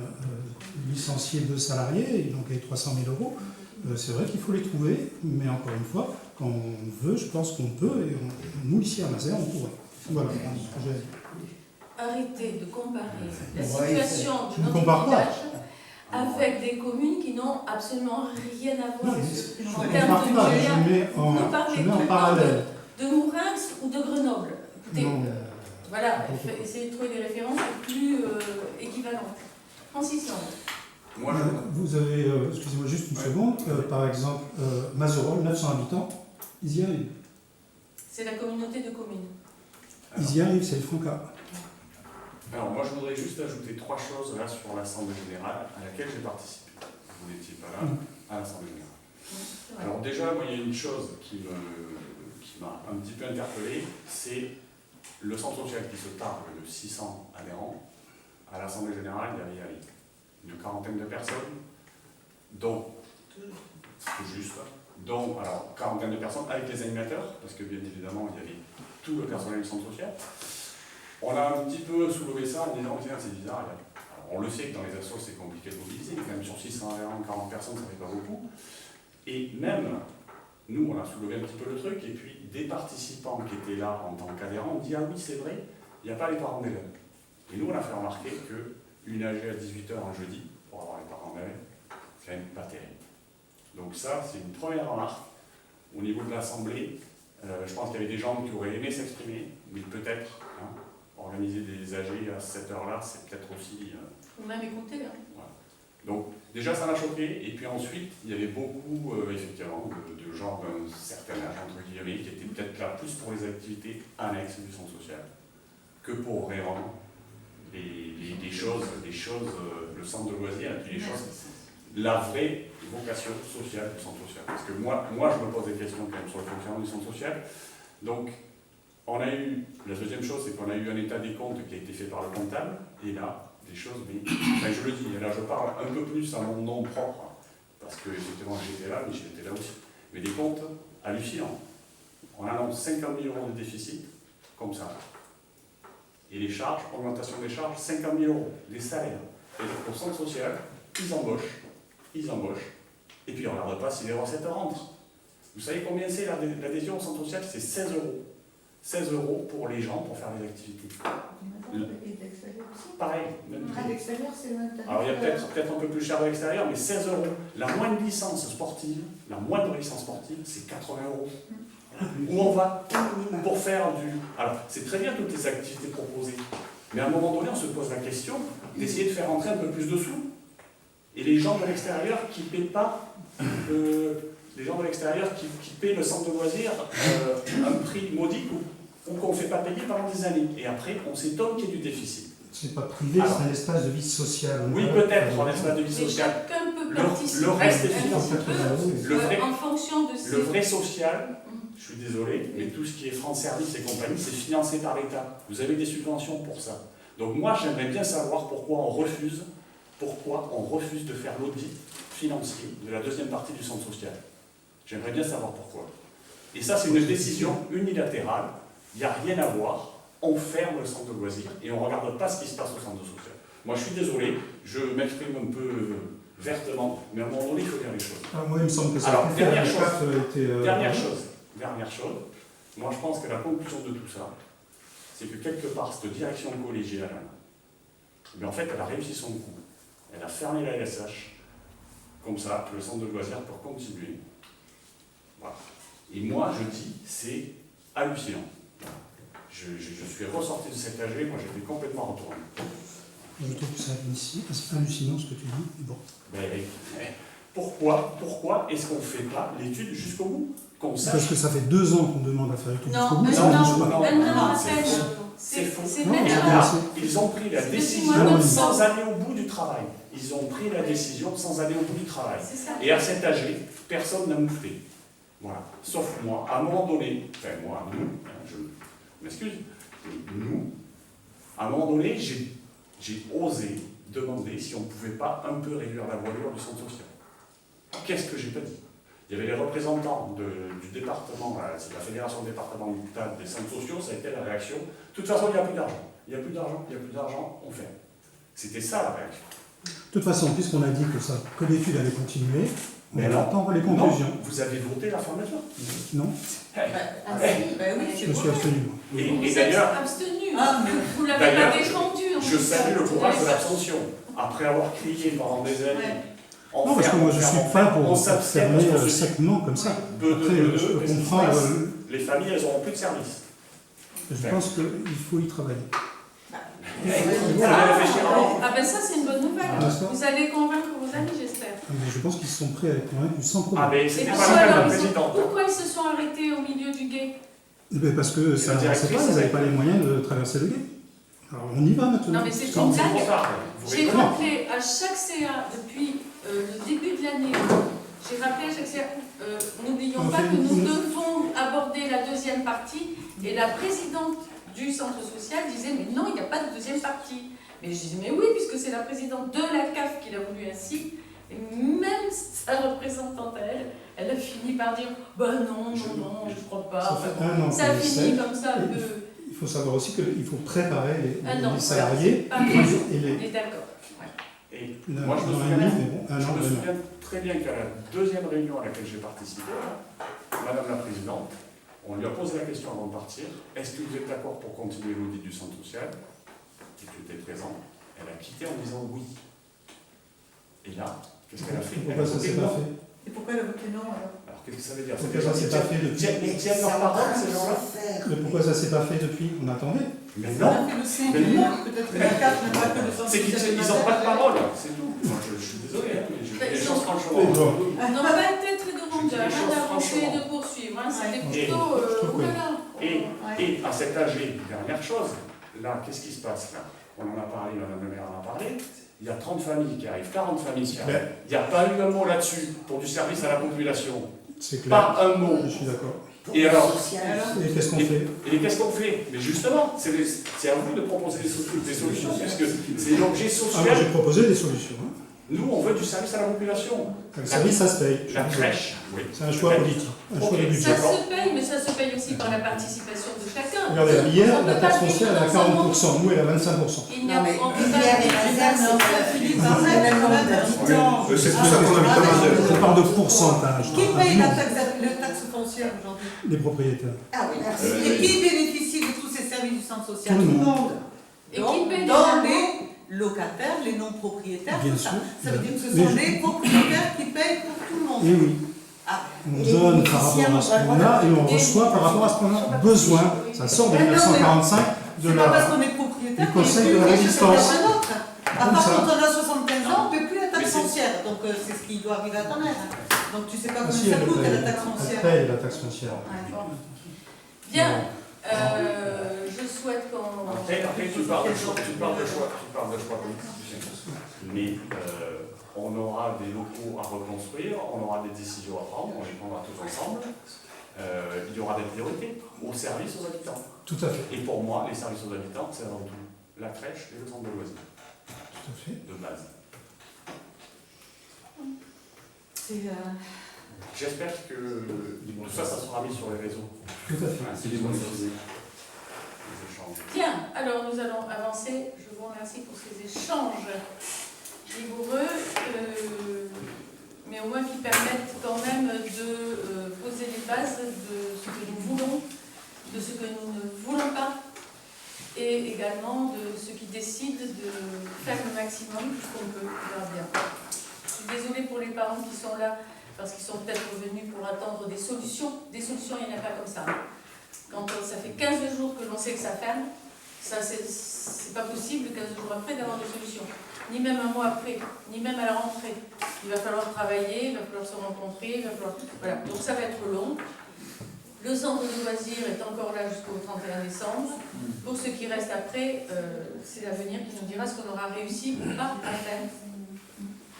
licencié 2 salariés, donc les 300 000 €. C'est vrai qu'il faut les trouver, mais encore une fois, quand on veut, je pense qu'on peut, et nous ici à Mazères, on pourrait. Voilà ce que j'ai à dire. Arrêtez de comparer la situation de notre compare pas. village avec des communes qui n'ont absolument rien à voir en termes de Je moyens. mets Vous parlez en plutôt parallèle. de Mourinx ou de Grenoble. Écoutez, Non. voilà, essayez de trouver des références plus équivalentes. Francis Land. Moi, Vous avez, excusez-moi juste une seconde, par exemple, Mazerolles, 900 habitants, ils y arrivent. C'est la communauté de communes. Ils y arrivent, c'est le Franca. Alors moi je voudrais juste ajouter 3 choses là sur l'Assemblée Générale à laquelle j'ai participé. Vous n'étiez pas là à l'Assemblée Générale. Alors déjà, moi il y a une chose qui m'a un petit peu interpellé, c'est le centre social qui se targue de 600 adhérents. À l'Assemblée Générale, il y avait une quarantaine de personnes, dont, c'est juste, dont, alors, quarantaine de personnes avec les animateurs, parce que bien évidemment il y avait tout le personnel du centre social. On a un petit peu soulevé ça en disant, tiens, c'est bizarre. Alors, on le sait que dans les assos, c'est compliqué de mobiliser, mais quand même sur 640 personnes, ça fait pas beaucoup. Et même, nous, on a soulevé un petit peu le truc, et puis des participants qui étaient là en tant qu'adhérents ont dit, ah oui, c'est vrai, il n'y a pas les parents d'élèves. Et nous, on a fait remarquer qu'une AG à 18h un jeudi, pour avoir les parents d'élèves, c'est quand même pas terrible. Donc ça, c'est une première remarque. Au niveau de l'Assemblée, je pense qu'il y avait des gens qui auraient aimé s'exprimer, mais peut-être, organiser des AG à cette heure-là, c'est peut-être aussi... Ou même écouter. Voilà. Donc, déjà, ça m'a choqué. Et puis ensuite, il y avait beaucoup, effectivement, de gens d'un certain âge, entre guillemets, qui étaient peut-être là plus pour les activités annexes du centre social que pour vraiment les choses, le centre de loisirs, et puis les choses, la vraie vocation sociale du centre social. Parce que moi je me pose des questions quand même sur le fonctionnement du centre social. Donc, la deuxième chose, c'est qu'on a eu un état des comptes qui a été fait par le comptable, et là, des choses, mais, enfin, je le dis, là je parle un peu plus à mon nom propre, parce que effectivement j'étais là, mais j'étais là aussi. Mais des comptes hallucinants. On annonce 50 000 € de déficit, comme ça. Et les charges, augmentation des charges, 50 000 €. Les salaires. C'est-à-dire qu'au centre social, ils embauchent, et puis on ne regarde pas si les recettes rentrent. Vous savez combien c'est l'adhésion au centre social? C'est 16 €. 16 € pour les gens pour faire des activités. Et d'extérieur aussi. Pareil, même À prix. l'extérieur, c'est le même tarif. Alors il y a peut-être un peu plus cher à l'extérieur, mais 16 €. La moindre licence sportive, c'est 80 €. Où on va pour faire du... Alors c'est très bien toutes les activités proposées, mais à un moment donné on se pose la question d'essayer de faire entrer un peu plus de sous. Et les gens de l'extérieur qui ne paient pas... les gens de l'extérieur qui paient le centre de loisirs un prix modique ou qu'on ne fait pas payer pendant des années. Et après, on s'étonne qu'il y ait du déficit. C'est pas privé, Alors, c'est un espace de vie sociale. Oui, peut-être, un espace de vie Mais sociale. chacun peut participer Le reste est un financé. petit peu, Le vrai- en fonction de Le vrai social, je suis désolé, mais Oui. tout ce qui est France Service et compagnie, c'est financé par l'État. Vous avez des subventions pour ça. Donc moi, j'aimerais bien savoir pourquoi on refuse de faire l'audit financier de la deuxième partie du centre social. J'aimerais bien savoir pourquoi. Et ça, c'est une décision unilatérale. Il n'y a rien à voir. On ferme le centre de loisirs et on ne regarde pas ce qui se passe au centre social. Moi, je suis désolé, je m'exprime un peu vertement, mais à un moment donné, il faut dire les choses. Ah, moi, il me semble que ça Alors, a pu faire dernière un chose. impact, était, Dernière chose, moi je pense que la conclusion de tout ça, c'est que quelque part, cette direction collégiale, mais en fait, elle a réussi son coup. Elle a fermé la LSH, comme ça, le centre de loisirs pour continuer. Voilà. Et moi, je dis, c'est hallucinant. Je suis ressorti de cet AG, moi j'étais complètement retourné. Je trouve que c'est hallucinant ce que tu dis. Bon. Mais pourquoi est-ce qu'on ne fait pas l'étude jusqu'au bout? Qu'on sache. Parce que ça fait 2 ans qu'on demande à faire tout jusqu'au Non, bout. mais ça non, marche non, pas. même dans la c'est peine. faux. C'est faux. C'est Non, même j'ai pas. commencé. Ils ont pris la C'est décision depuis mois sans d'octobre. aller au bout du travail. Ils ont pris la décision sans aller au bout du travail. C'est ça. Et à cet âge, personne n'a moufté. Voilà. Sauf moi. À un moment donné, enfin moi, nous, je m'excuse, mais nous, à un moment donné, j'ai osé demander si on ne pouvait pas un peu réduire la voilure du centre social. Qu'est-ce que j'ai pas dit? Il y avait les représentants du département, c'est la fédération départementale des centres sociaux, ça a été la réaction. De toute façon, il n'y a plus d'argent. Il n'y a plus d'argent, on fait. C'était ça la réaction. De toute façon, puisqu'on a dit que l'étude allait continuer, on Mais va non. attendre les Non, conclusions. vous avez voté la fermeture. Non, Ah si, bah oui, je me suis abstenu. moi. Et Vous d'ailleurs, êtes abstenu. Ah, mais Vous l'avez d'ailleurs, pas défendu. en je tout cas. salue le Vous courage de l'avez pas- l'abstention. Après avoir crié pendant des années, Ouais. on Non, parce que moi je ne suis pas pour on s'abstient fermer parce qu'on se dit, sectement comme ça. Deux, Après, deux, je deux, peux qu'est-ce qui se comprendre, passe les familles, elles n'auront plus de service. je pense qu'il faut y travailler. Vous allez réfléchir avant. Ah ben ça c'est une bonne nouvelle. N'est-ce pas? Vous allez convaincre vos amis, j'espère. Mais je pense qu'ils sont prêts à être convaincus sans Ah, problème. mais Et c'était pourquoi pas le cas de la alors présidente. pourquoi ils se sont arrêtés au milieu du guet? Mais parce que ça la n'avançait directrice, pas, ils n'avaient pas les moyens de traverser le guet. Alors on y va maintenant. Non mais c'est Non, une c'est trop blague. tard. Vous J'ai rigolez. rappelé à chaque CA depuis le début de l'année, j'ai rappelé à chaque CA, n'oublions pas que nous devons aborder la deuxième partie, et la présidente du centre social disait mais non, il n'y a pas de deuxième partie. Mais je disais mais oui, puisque c'est la présidente de la CAF qui l'a voulu ainsi, et même sa représentante à elle, elle a fini par dire bah non, je crois pas. Ça fait un an Ça a qu'on fini essaie. comme ça un peu. Il faut savoir aussi qu'il faut préparer Ah non, les salariés voilà, c'est pas raison. et On est d'accord. Ouais. Et dans moi, je me un souviens, livre, mais bon, un je an, me 2 ans. souviens très bien qu'à la deuxième réunion à laquelle j'ai participé, Madame la Présidente, on lui a posé la question avant de partir, est-ce que vous êtes d'accord pour continuer l'audit du centre social? Et tu étais présent. Elle a quitté en disant oui. Et là, qu'est-ce qu'elle a fait? Pourquoi ça s'est pas fait? Et pourquoi le voter non alors? Alors qu'est-ce que ça veut dire? Pourquoi ça s'est pas fait depuis? Ils tiennent leur parole, ces gens-là? Mais pourquoi ça s'est pas fait depuis? On attendait. Mais On non, a fait le 5 Mais non. peut-être que la carte n'a pas que le centre c'est qu'ils social n'ont pas de maternel. parole, c'est tout. Moi, je suis désolé, hein, mais je dis les choses franchement. Mais bon. Ils n'ont pas été très demandeurs Je dis les choses d'avancer et franchement. de poursuivre. Hein. C'était Et- plutôt. je trouve que- Voilà. Et à cet âge, dernière chose, là, qu'est-ce qui se passe là? On en a parlé, Madame la maire en a parlé. Il y a 30 familles qui arrivent, 40 familles qui arrivent. Il n'y a pas eu un mot là-dessus pour du service à la population. C'est clair. Pas un mot. Je suis d'accord. Et alors, Et qu'est-ce qu'on fait? et qu'est-ce qu'on fait? Mais justement, c'est à vous de proposer des solutions, puisque c'est l'objet Ah, moi social. j'ai proposé des solutions. Hein. Nous, on veut du service à la population. Le service, ça se paye. La crèche, oui. C'est un choix politique, un choix de budget. Ça se paye, mais ça se paye aussi par la participation de chacun. Regardez, hier, On la peut taxe pas foncière, elle a vivre dans un monde- 40%, nous, elle a 25%. Il n'y a Non, mais on peut pas hier, vivre les dans un réserves, monde- c'est pas le même nombre d'habitants. C'est pour ça qu'on habite dans un Je parle de pourcentage. Qui paye la taxe foncière aujourd'hui? Les propriétaires. Ah oui, merci. Et qui bénéficie de tous ces services du centre social? Tout le monde. Et qui paye les Donc impôts? les locataires, les non-propriétaires, Bien tout ça. sûr. Ça veut dire que ce Mais sont je- les propriétaires qui payent pour tout le monde. Et oui, Ah, on Et les donne par rapport bénéficiaires à ce ont qu'on pas le a et on droit de- reçoit par rapport à ce qu'on a besoin. Ça sort de 1945 de c'est pas parce la... qu'on est propriétaire du qu'on est Conseil plus de la riche que Résistance. personne d'autre. À Comme part ça. quand on a 75 ans, on ne paie plus la Mais taxe c'est- foncière. Donc c'est ce qui doit arriver à ta mère. Donc tu sais pas Ah, combien si, ça elle coûte paye. la taxe Elle foncière. paye la taxe foncière. Ouais, bon. Bien, je souhaite qu'on... Après, tu parles de choix politiques. Mais on aura des locaux à reconstruire, on aura des décisions à prendre, on les prendra tous ensemble. Il y aura des priorités au service aux habitants. Tout à fait. Et pour moi, les services aux habitants, c'est avant tout la crèche et le centre de loisirs, Tout à fait. de base. C'est, J'espère que tout ça, ça sera mis sur les réseaux. Tout à fait. C'est des bonnes choses. Les échanges. Bien, alors nous allons avancer. Je vous remercie pour ces échanges rigoureux, mais au moins qui permettent quand même de poser les bases de ce que nous voulons, de ce que nous ne voulons pas, et également de ceux qui décident de faire le maximum qu'on peut. On verra bien. Je suis désolée pour les parents qui sont là, parce qu'ils sont peut-être revenus pour attendre des solutions. Des solutions, il n'y en a pas comme ça. Quand ça fait 15 jours que l'on sait que ça ferme, ça c'est pas possible 15 jours après d'avoir des solutions. Ni même un mois après, ni même à la rentrée. Il va falloir travailler, il va falloir se rencontrer, il va falloir... Voilà, donc ça va être long. Le centre de loisirs est encore là jusqu'au 31 décembre. Pour ce qui reste après, c'est l'avenir qui nous dira ce qu'on aura réussi ou pas à faire.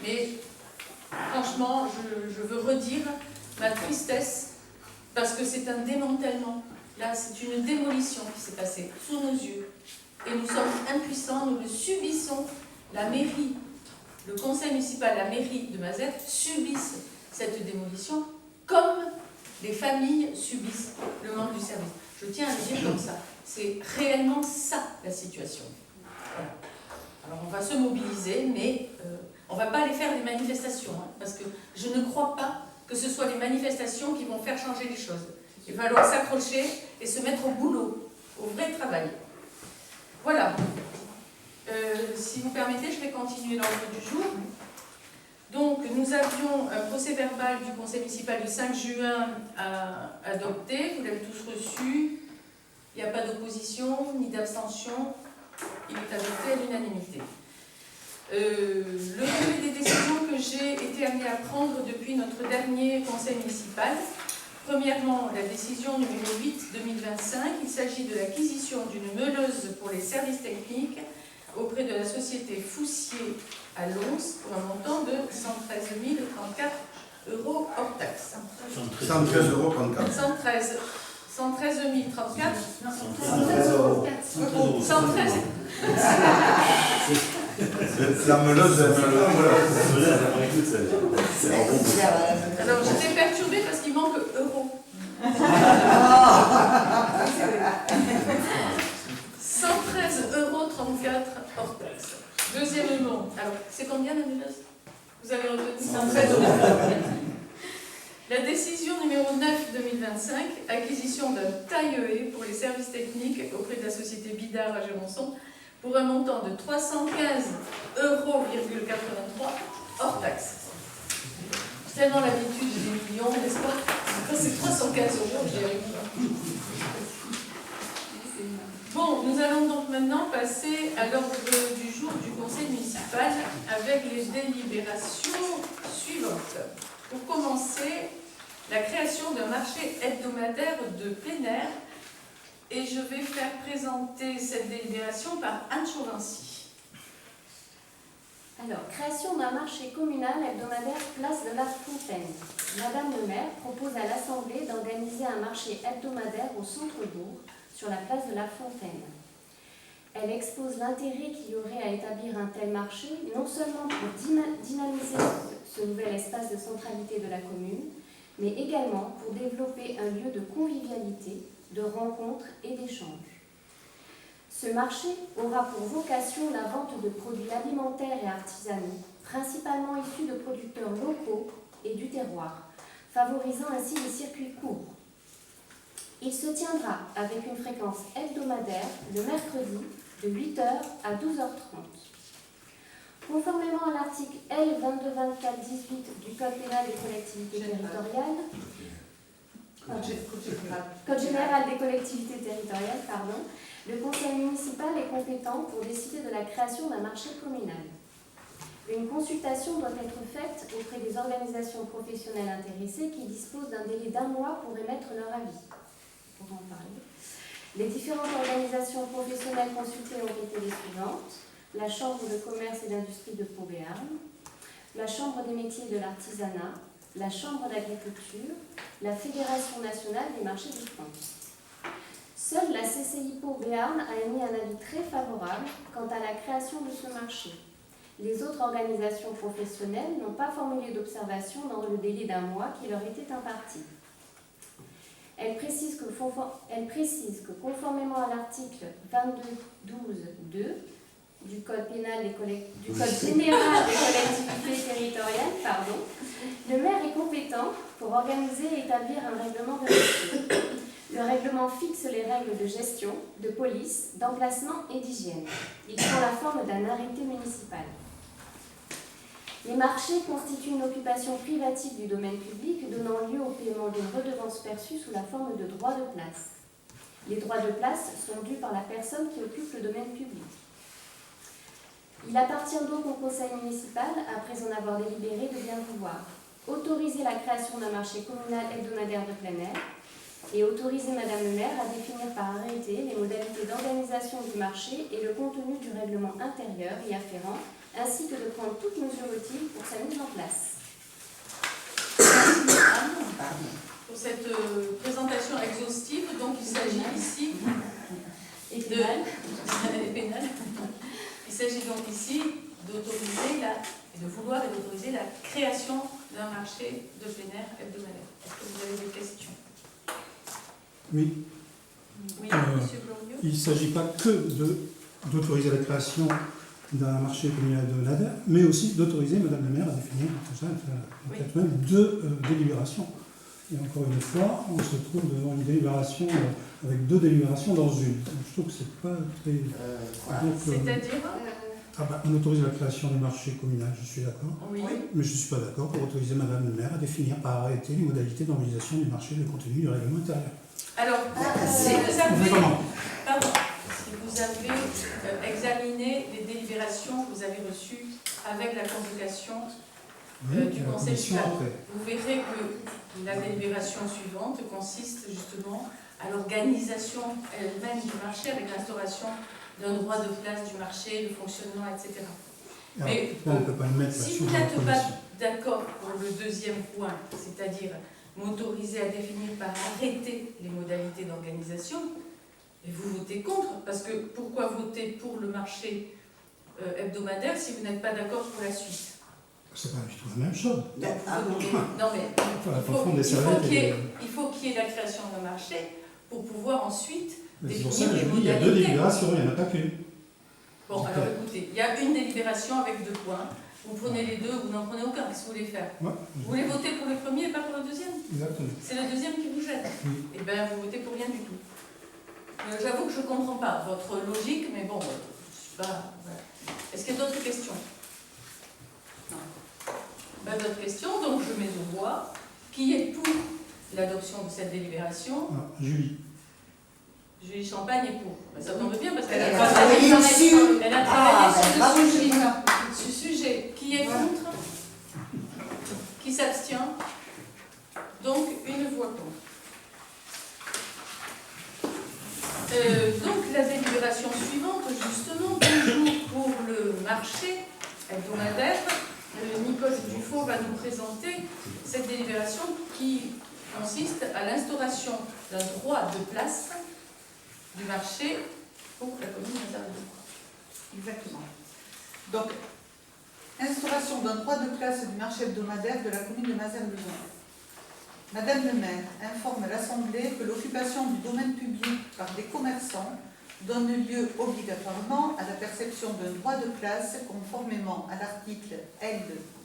Mais franchement, je veux redire ma tristesse parce que c'est un démantèlement. Là, c'est une démolition qui s'est passée sous nos yeux. Et nous sommes impuissants, nous le subissons. La mairie, le conseil municipal, la mairie de Mazette subissent cette démolition comme les familles subissent le manque du service. Je tiens à le dire comme ça. C'est réellement ça la situation. Voilà. Alors on va se mobiliser, mais on ne va pas aller faire des manifestations, hein, parce que je ne crois pas que ce soit les manifestations qui vont faire changer les choses. Il va falloir s'accrocher et se mettre au boulot, au vrai travail. Voilà. Si vous permettez, je vais continuer l'ordre du jour. Donc, nous avions un procès-verbal du conseil municipal du 5 juin à adopter. Vous l'avez tous reçu. Il n'y a pas d'opposition ni d'abstention. Il est adopté à l'unanimité. Le relevé des décisions que j'ai été amenée à prendre depuis notre dernier conseil municipal. Premièrement, la décision numéro 8/2025. Il s'agit de l'acquisition d'une meuleuse pour les services techniques auprès de la société Foussier à Lons pour un montant de 113 034 € hors taxe. 113,34 €. 113 034 €. 113. La meuleuse, Alors j'étais perturbée parce qu'il manque euro. 113,34 € hors taxe. Deuxièmement, alors c'est combien la meuleuse? Vous avez retenu 113 €. La décision numéro 9/2025, acquisition d'un taille-haie pour les services techniques auprès de la société Bidart à Géronçon pour un montant de 315,83 € hors taxe. Tellement l'habitude des millions, n'est-ce pas? Quand c'est 315 €, j'y arrive pas. Bon, nous allons donc maintenant passer à l'ordre du jour du conseil municipal avec les délibérations suivantes. Pour commencer, la création d'un marché hebdomadaire de plein air. Et je vais faire présenter cette délibération par Anne Chauvency. Alors, création d'un marché communal hebdomadaire place de la Fontaine. Madame le maire propose à l'Assemblée d'organiser un marché hebdomadaire au centre-bourg, sur la place de la Fontaine. Elle expose l'intérêt qu'il y aurait à établir un tel marché, non seulement pour dynamiser ce nouvel espace de centralité de la commune, mais également pour développer un lieu de convivialité, de rencontres et d'échanges. Ce marché aura pour vocation la vente de produits alimentaires et artisanaux, principalement issus de producteurs locaux et du terroir, favorisant ainsi les circuits courts. Il se tiendra avec une fréquence hebdomadaire le mercredi de 8h à 12h30. Conformément à l'article L. 2224-18 du Code pénal des collectivités territoriales, Code général des collectivités territoriales, pardon, le conseil municipal est compétent pour décider de la création d'un marché communal. Une consultation doit être faite auprès des organisations professionnelles intéressées qui disposent d'un délai d'1 mois pour émettre leur avis. On va en parler. Les différentes organisations professionnelles consultées ont été les suivantes: la Chambre de commerce et d'industrie de Pau-Béarn, la Chambre des métiers de l'artisanat, la Chambre d'agriculture, la Fédération nationale des marchés de France. Seule la CCI Pau-Béarn a émis un avis très favorable quant à la création de ce marché. Les autres organisations professionnelles n'ont pas formulé d'observation dans le délai d'1 mois qui leur était imparti. Elle précise que conformément à l'article 22.12.2 du Code général des collectivités territoriales, le maire est compétent pour organiser et établir un règlement de marché. Le règlement fixe les règles de gestion, de police, d'emplacement et d'hygiène. Il prend la forme d'un arrêté municipal. Les marchés constituent une occupation privative du domaine public donnant lieu au paiement d'une redevance perçue sous la forme de droits de place. Les droits de place sont dus par la personne qui occupe le domaine public. Il appartient donc au conseil municipal, après en avoir délibéré, de bien vouloir autoriser la création d'un marché communal hebdomadaire de plein air et autoriser Madame le maire à définir par arrêté les modalités d'organisation du marché et le contenu du règlement intérieur y afférent, ainsi que de prendre toute mesure utile pour sa mise en place. Merci Anne pour cette présentation exhaustive. Donc il s'agit ici Et pénal. Il s'agit donc ici d'autoriser de vouloir et d'autoriser la création d'un marché de plein air hebdomadaire. Est-ce que vous avez des questions? Oui. Oui, Monsieur Glorieux. Il ne s'agit pas que d'autoriser la création d'un marché communal hebdomadaire, mais aussi d'autoriser Madame la maire à définir tout ça, peut-être même 2 délibérations. Et encore une fois, on se trouve devant une délibération avec 2 délibérations dans une. Donc, je trouve que c'est pas très. C'est-à-dire On autorise la création du marché communal, je suis d'accord. Oui. Mais je ne suis pas d'accord pour autoriser Madame le maire à définir par arrêté les modalités d'organisation du marché et le contenu du règlement intérieur. Alors, si vous avez examiné les délibérations que vous avez reçues avec la convocation du Conseil municipal, vous verrez que la délibération suivante consiste justement à l'organisation elle-même du marché avec l'instauration d'un droit de place du marché, le fonctionnement, etc. Alors, Mais on ne peut pas le mettre si là-dessus vous dans la n'êtes pas commission. d'accord pour le deuxième point, c'est-à-dire m'autoriser à définir par arrêté les modalités d'organisation, et vous votez contre, parce que pourquoi voter pour le marché hebdomadaire si vous n'êtes pas d'accord pour la suite? C'est pas du tout la même chose. Non mais il faut qu'il y ait la création d'un marché pour pouvoir ensuite C'est pour ça définir que je les vous dis, il y a 2 modalités. délibérations, il n'y en a pas qu'une. Bon, alors écoutez, il y a une délibération avec 2 points. Vous prenez les 2, vous n'en prenez aucun. Qu'est-ce que vous voulez faire? Ouais, Vous voulez voter pour le premier et pas pour le deuxième? exactement. C'est le deuxième qui vous gêne. Oui. Eh bien, vous votez pour rien du tout. J'avoue que je ne comprends pas votre logique, mais bon, je suis pas... Voilà. Est-ce qu'il y a d'autres questions? Non. Pas d'autres questions, donc je mets au voix. Qui est pour l'adoption de cette délibération? Julie. Julie Champagne est pour. Ben, ça tombe bien parce qu'elle Elle a a travaillé travaillé dessus. sur ce sujet. Qui est contre? Qui s'abstient? Donc, une voix contre. Donc, la délibération suivante, justement, toujours pour le marché hebdomadaire, Nicole Dufaux va nous présenter cette délibération qui consiste à l'instauration d'un droit de place du marché pour la commune de Mazères-le-Grand. Exactement. Donc, instauration d'un droit de place du marché hebdomadaire de la commune de Mazères-le-Grand. Madame le maire informe l'Assemblée que l'occupation du domaine public par des commerçants donne lieu obligatoirement à la perception d'un droit de place conformément à l'article L.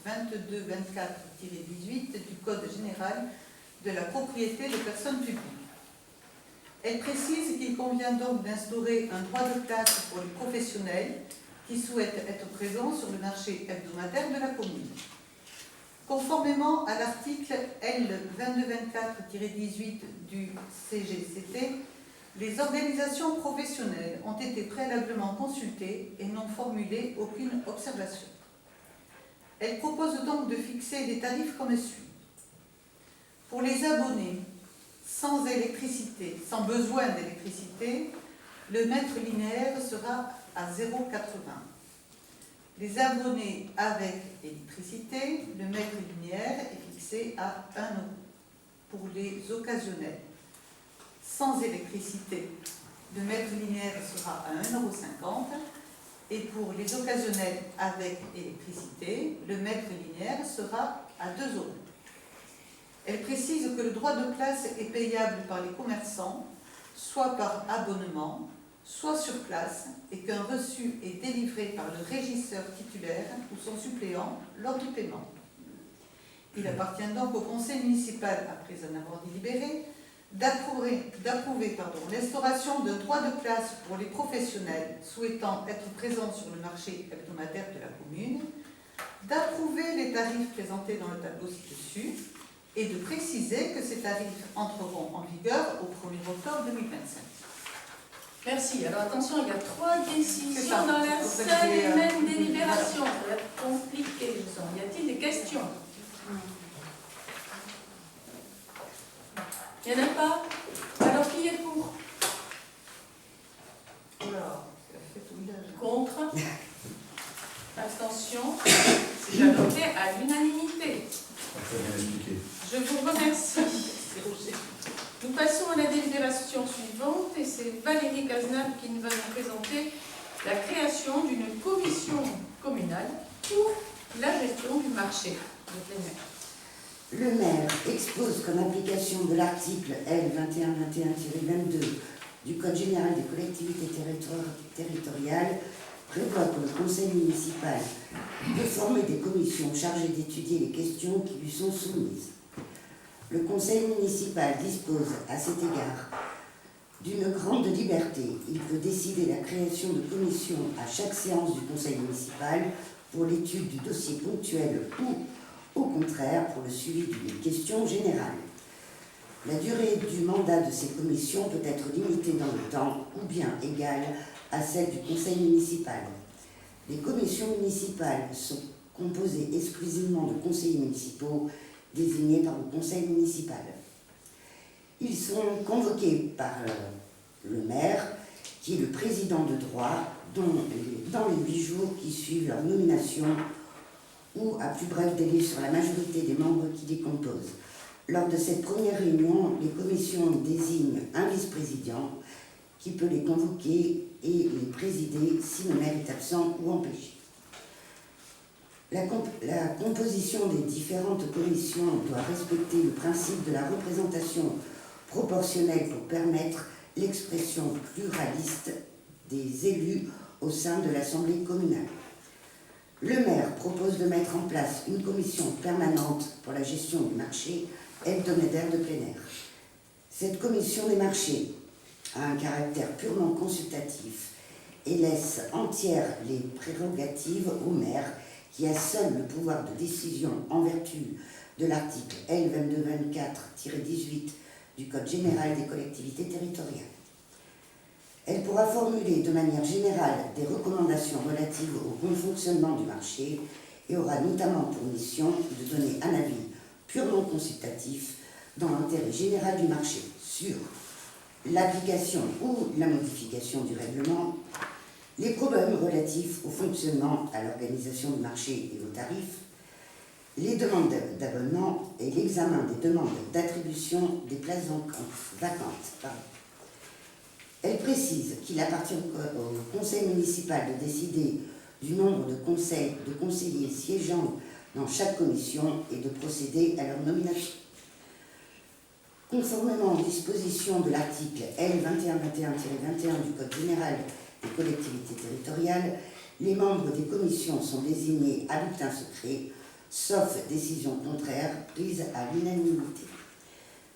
2224-18 du Code général de la propriété des personnes publiques. Elle précise qu'il convient donc d'instaurer un droit de place pour les professionnels qui souhaitent être présents sur le marché hebdomadaire de la commune. Conformément à l'article L. 2224-18 du CGCT, les organisations professionnelles ont été préalablement consultées et n'ont formulé aucune observation. Elle propose donc de fixer des tarifs comme suit. Pour les abonnés sans électricité, sans besoin d'électricité, le mètre linéaire sera à 0,80. Les abonnés avec électricité, le mètre linéaire est fixé à 1 €. Pour les occasionnels sans électricité, le mètre linéaire sera à 1,50 € et pour les occasionnels avec électricité, le mètre linéaire sera à 2 €. Elle précise que le droit de place est payable par les commerçants, soit par abonnement, soit sur place, et qu'un reçu est délivré par le régisseur titulaire ou son suppléant lors du paiement. Il appartient donc au conseil municipal, après en avoir délibéré, d'approuver l'instauration d'un droit de place pour les professionnels souhaitant être présents sur le marché hebdomadaire de la commune, d'approuver les tarifs présentés dans le tableau ci-dessus et de préciser que ces tarifs entreront en vigueur au 1er octobre 2025. Merci. Alors attention, il y a 3 décisions ça. dans la C'est pour ça que seule j'ai, et même délibération. Ça va être compliqué, je sens. Y a-t-il des questions? Il n'y en a pas? Alors qui est pour? Contre? Abstention? C'est adopté à l'unanimité. Très bien expliqué. Je vous remercie. Nous passons à la délibération suivante et c'est Valérie Cazenave qui nous va nous présenter la création d'une commission communale pour la gestion du marché de plein air. Le maire expose qu'en application de l'article L. 2121-22 du Code général des collectivités territoriales prévoit que le conseil municipal peut former des commissions chargées d'étudier les questions qui lui sont soumises. Le conseil municipal dispose à cet égard d'une grande liberté. Il peut décider la création de commissions à chaque séance du conseil municipal pour l'étude du dossier ponctuel ou, au contraire, pour le suivi d'une question générale. La durée du mandat de ces commissions peut être limitée dans le temps ou bien égale à celle du conseil municipal. Les commissions municipales sont composées exclusivement de conseillers municipaux désignés par le conseil municipal. Ils sont convoqués par le maire, qui est le président de droit, dans les 8 jours qui suivent leur nomination ou à plus bref délai sur la majorité des membres qui les composent. Lors de cette première réunion, les commissions désignent un vice-président qui peut les convoquer et les présider si le maire est absent ou empêché. La composition des différentes commissions doit respecter le principe de la représentation proportionnelle pour permettre l'expression pluraliste des élus au sein de l'Assemblée communale. Le maire propose de mettre en place une commission permanente pour la gestion du marché hebdomadaire de plein air. Cette commission des marchés a un caractère purement consultatif et laisse entières les prérogatives au maire qui a seul le pouvoir de décision en vertu de l'article L. 2224-18 du Code général des collectivités territoriales. Elle pourra formuler de manière générale des recommandations relatives au bon fonctionnement du marché et aura notamment pour mission de donner un avis purement consultatif dans l'intérêt général du marché sur l'application ou la modification du règlement, les problèmes relatifs au fonctionnement, à l'organisation du marché et aux tarifs, les demandes d'abonnement et l'examen des demandes d'attribution des places vacantes. Elle précise qu'il appartient au conseil municipal de décider du nombre de conseillers siégeant dans chaque commission et de procéder à leur nomination. Conformément aux dispositions de l'article L. 2121-21 du Code général des collectivités territoriales, les membres des commissions sont désignés à bulletin secret, sauf décision contraire prise à l'unanimité.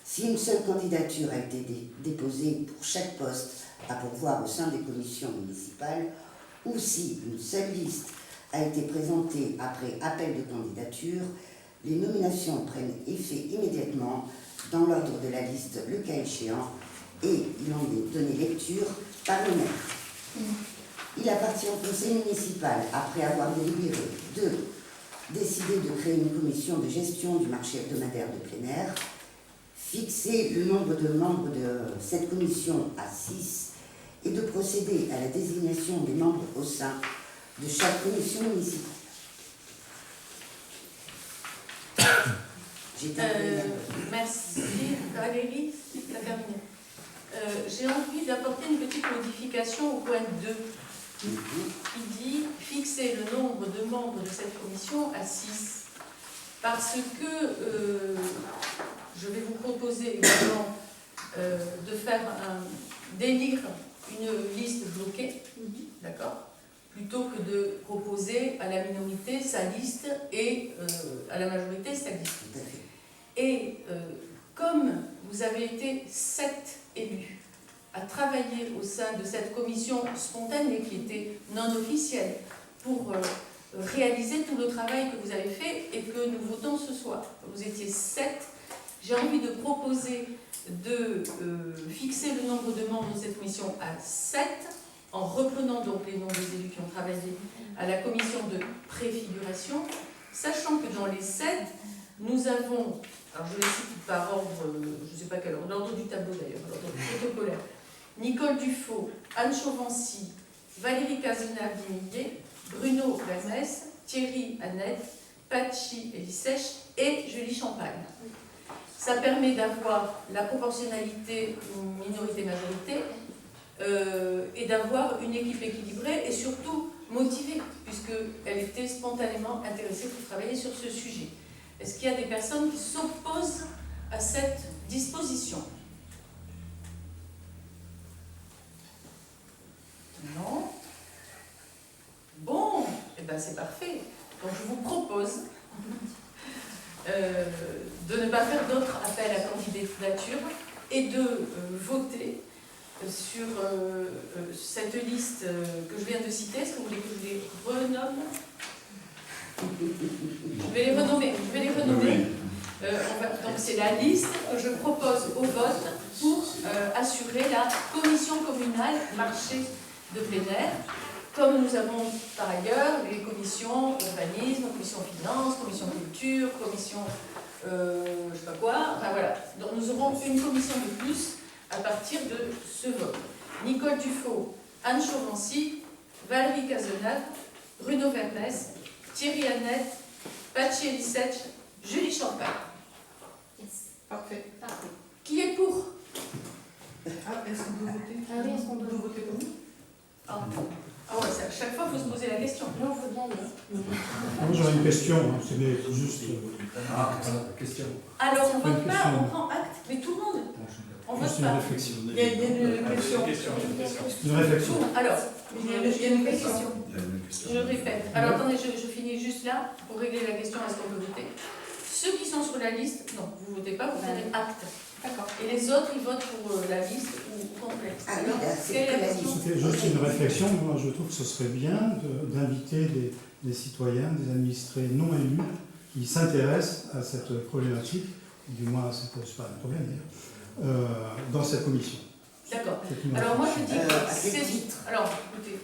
Si une seule candidature a été déposée pour chaque poste à pourvoir au sein des commissions municipales, ou si une seule liste a été présentée après appel de candidature, les nominations prennent effet immédiatement dans l'ordre de la liste, le cas échéant, et il en est donné lecture par le maire. Il appartient au conseil municipal, après avoir délibéré, de décider de créer une commission de gestion du marché hebdomadaire de plein air, fixer le nombre de membres de cette commission à 6 et de procéder à la désignation des membres au sein de chaque commission municipale. Merci Valérie, tu as terminé. J'ai envie d'apporter une petite modification au point 2 qui dit fixer le nombre de membres de cette commission à 6. Parce que je vais vous proposer également de faire d'élire une liste bloquée, d'accord, plutôt que de proposer à la minorité sa liste et à la majorité sa liste. Et comme vous avez été 7 élus à travailler au sein de cette commission spontanée qui était non officielle pour réaliser tout le travail que vous avez fait et que nous votons ce soir. Vous étiez 7. J'ai envie de proposer de fixer le nombre de membres de cette commission à 7 en reprenant donc les noms des élus qui ont travaillé à la commission de préfiguration, sachant que dans les 7, nous avons, alors je les cite par ordre, je ne sais pas quel ordre, l'ordre du tableau d'ailleurs, l'ordre protocolaire, Nicole Dufaux, Anne Chauvency, Valérie Cazenave-Dimillier, Bruno Vermès, Thierry Annette, Pachi Elisèche et Julie Champagne. Ça permet d'avoir la proportionnalité minorité-majorité et d'avoir une équipe équilibrée et surtout motivée, puisqu'elle était spontanément intéressée pour travailler sur ce sujet. Est-ce qu'il y a des personnes qui s'opposent à cette disposition? Non? Bon, eh bien c'est parfait. Donc je vous propose de ne pas faire d'autres appels à candidature et de voter sur cette liste que je viens de citer. Est-ce que vous voulez que je les renomme? Je vais les renommer. Donc c'est la liste que je propose au vote pour assurer la commission communale marché de plein air. Comme nous avons par ailleurs les commissions urbanisme, commission finance, commission culture, commission je ne sais pas quoi, enfin voilà. Donc nous aurons une commission de plus à partir de ce vote. Nicole Dufaux, Anne Chauvency, Valérie Cazenave, Bruno Vermès, Thierry Annette, Pachi Elisèche, Julie Champagne. Yes. Parfait. Parfait. Qui est pour? Ah, est-ce qu'on peut voter? Ah oui, est-ce qu'on peut voter pour nous? Ah ouais, à chaque fois, il faut se poser la question. Non, il faut bien aller. Moi, j'aurais une question, hein, c'est juste. Question. Alors, on ne Une vote pas, question. on prend acte, mais tout le monde. On Juste vote une pas. réflexion. Il y a une question. Une réflexion. Alors, Il y a une question. Il y a une question. je répète. Alors, attendez, je finis juste là pour régler la question est-ce qu'on peut voter. Ceux qui sont sur la liste, non, vous ne votez pas, vous prenez acte. D'accord. Et les autres, ils votent pour la liste ou complète. Ah oui, là, c'est quelle est que la la question? liste. C'était juste une réflexion. Moi, je trouve que ce serait bien d'inviter des citoyens, des administrés non élus qui s'intéressent à cette problématique, du moins à cette, c'est pas un problème d'ailleurs, dans cette commission. D'accord. C'est une Alors moi je dis à que quel c'est... titre? Alors écoutez,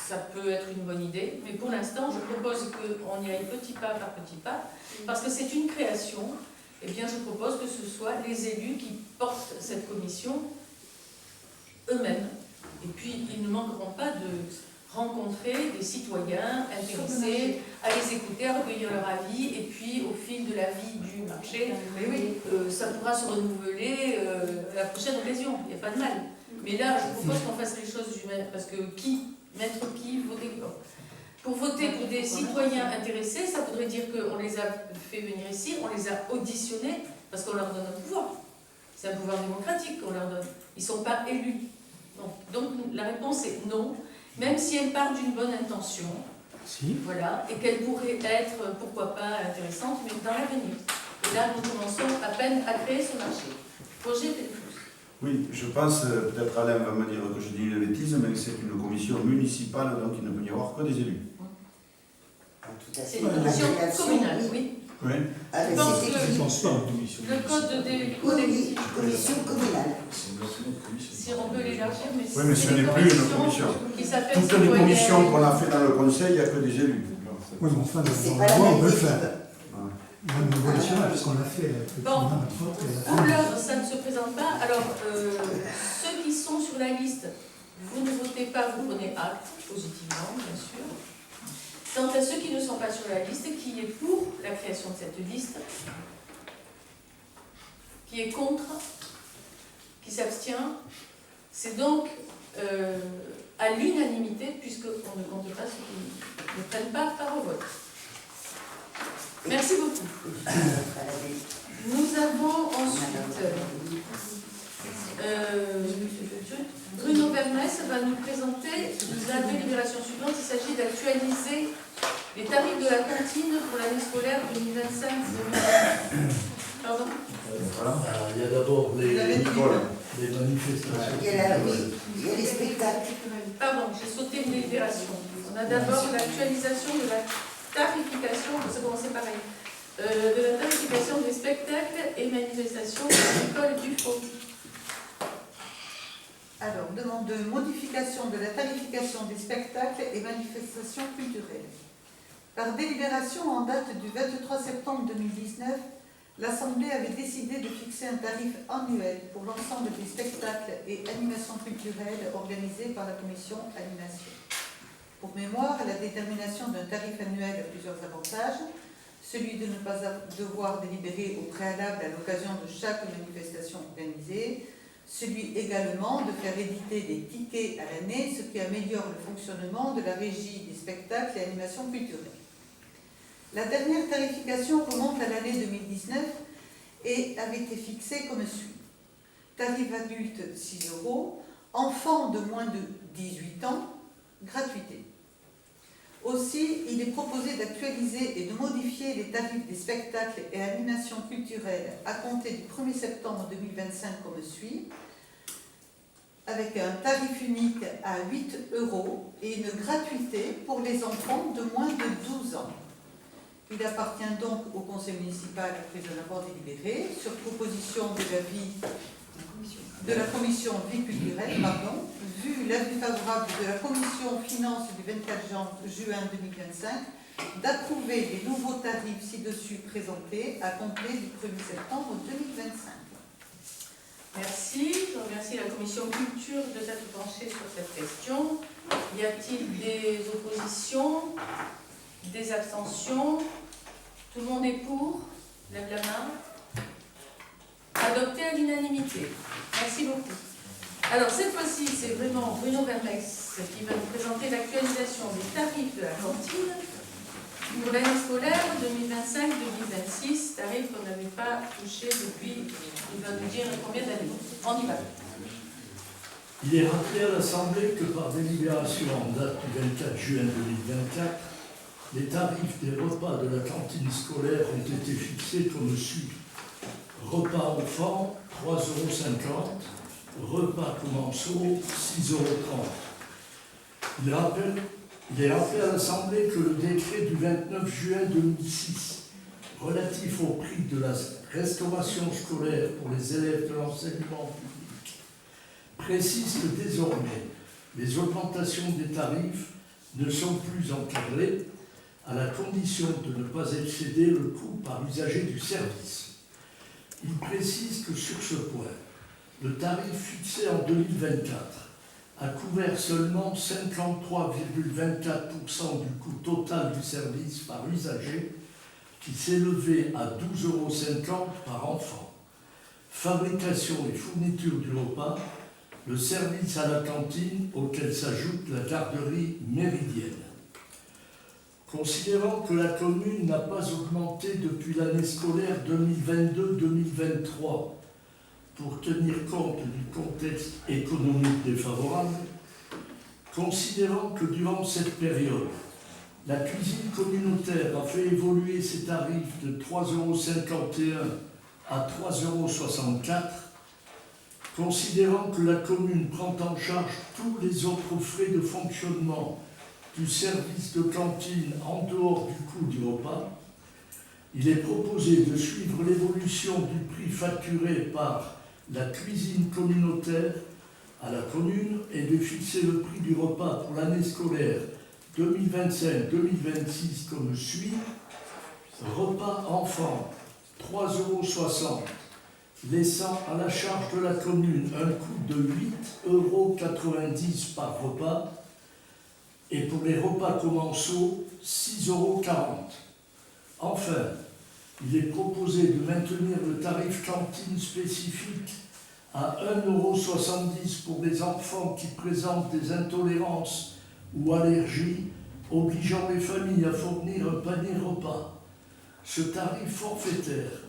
ça peut être une bonne idée, mais pour l'instant je propose qu'on y aille petit pas par petit pas, parce que c'est une création, et bien je propose que ce soit les élus qui portent cette commission eux-mêmes. Et puis ils ne manqueront pas de rencontrer des citoyens intéressés, à les écouter, à recueillir leur avis, et puis au fil de la vie du marché, ça pourra se renouveler à la prochaine occasion, il n'y a pas de mal. Mais là, je propose qu'on fasse les choses humaines, parce que mettre qui, voter quoi. Pour voter pour des citoyens intéressés, ça voudrait dire qu'on les a fait venir ici, on les a auditionnés, parce qu'on leur donne un pouvoir. C'est un pouvoir démocratique qu'on leur donne. Ils ne sont pas élus. Non. Donc la réponse est non, même si elle part d'une bonne intention, voilà, et qu'elle pourrait être, pourquoi pas, intéressante, mais dans l'avenir. Et là, nous commençons à peine à créer ce marché. Projet Téléflux. Oui, je pense, peut-être Alain va me dire que je dis une bêtise, mais c'est une commission municipale, donc il ne peut y avoir que des élus. C'est une commission communale, oui. Oui. Je pense que le code des Commission communale. si on peut l'élargir, mais Oui, mais ce n'est plus une commission. Qui s'appelle Toutes les commissions qu'on a fait dans le conseil, il n'y a que des élus. Oui, mais enfin, C'est dans pas la la loi, on même peut le équipe. faire. Même au niveau national, puisqu'on l'a fait. Bon, pour l'heure, ça ne se présente pas. Alors, ceux qui sont sur la liste, vous ne votez pas, vous prenez acte, positivement, bien sûr. Quant à ceux qui ne sont pas sur la liste, qui est pour la création de cette liste, qui est contre, qui s'abstient, c'est donc à l'unanimité, puisqu'on ne compte pas ceux qui ne prennent pas part au vote. Merci beaucoup. Nous avons ensuite Bruno Vermès va nous présenter la délibération suivante. Il s'agit d'actualiser les tarifs de la cantine pour l'année scolaire 2025-2026. Pardon. Il y a d'abord les manifestations. Il y a les spectacles. Pardon, j'ai sauté une délibération. On a d'abord l'actualisation de la tarification, on va commencer pareil, de la tarification des spectacles et manifestations de l'école du Faux. Alors, demande de modification de la tarification des spectacles et manifestations culturelles. Par délibération en date du 23 septembre 2019, l'Assemblée avait décidé de fixer un tarif annuel pour l'ensemble des spectacles et animations culturelles organisés par la commission animation. Pour mémoire, la détermination d'un tarif annuel a plusieurs avantages. Celui de ne pas devoir délibérer au préalable à l'occasion de chaque manifestation organisée. Celui également de faire éditer des tickets à l'année, ce qui améliore le fonctionnement de la régie des spectacles et animations culturelles. La dernière tarification remonte à l'année 2019 et avait été fixée comme suit. Tarif adulte 6 €, enfant de moins de 18 ans, gratuité. Aussi, il est proposé d'actualiser et de modifier les tarifs des spectacles et animations culturelles à compter du 1er septembre 2025 comme suit, avec un tarif unique à 8 € et une gratuité pour les enfants de moins de 12 ans. Il appartient donc au conseil municipal, après un avoir délibéré, sur proposition de l'avis de la commission vie culturelle, vu l'avis favorable de la commission finances du 24 juin 2025, d'approuver les nouveaux tarifs ci-dessus présentés à compter du 1er septembre 2025. Merci. Je remercie la commission culture de s'être penchée sur cette question. Y a-t-il des oppositions, des abstentions? Tout le monde est pour? Lève la main. Adopté à l'unanimité. Merci beaucoup. Alors cette fois-ci, c'est vraiment Bruno Vermès qui va nous présenter l'actualisation des tarifs de la cantine pour l'année scolaire 2025-2026, tarifs qu'on n'avait pas touchés depuis, il va nous dire combien d'années. On y va. Il est rappelé à l'Assemblée que par délibération en date du 24 juin 2024, les tarifs des repas de la cantine scolaire ont été fixés comme suit. Repas enfants, 3,50 €, repas commensaux, 6,30 €. Il est rappelé à l'Assemblée que le décret du 29 juin 2006 relatif au prix de la restauration scolaire pour les élèves de l'enseignement public précise que désormais les augmentations des tarifs ne sont plus encadrées à la condition de ne pas excéder le coût par l'usager du service. Il précise que sur ce point, le tarif fixé en 2024 a couvert seulement 53,24% du coût total du service par usager, qui s'élevait à 12,50 € par enfant. Fabrication et fourniture du repas, le service à la cantine auquel s'ajoute la garderie méridienne. Considérant que la commune n'a pas augmenté depuis l'année scolaire 2022-2023 pour tenir compte du contexte économique défavorable, considérant que durant cette période, la cuisine communautaire a fait évoluer ses tarifs de 3,51 € à 3,64 €, considérant que la commune prend en charge tous les autres frais de fonctionnement du service de cantine en dehors du coût du repas, il est proposé de suivre l'évolution du prix facturé par la cuisine communautaire à la commune et de fixer le prix du repas pour l'année scolaire 2025-2026 comme suit. Repas enfant, 3,60 €, laissant à la charge de la commune un coût de 8,90 € par repas, et pour les repas commensaux, 6,40 €. Enfin, il est proposé de maintenir le tarif cantine spécifique à 1,70 € pour les enfants qui présentent des intolérances ou allergies, obligeant les familles à fournir un panier repas. Ce tarif forfaitaire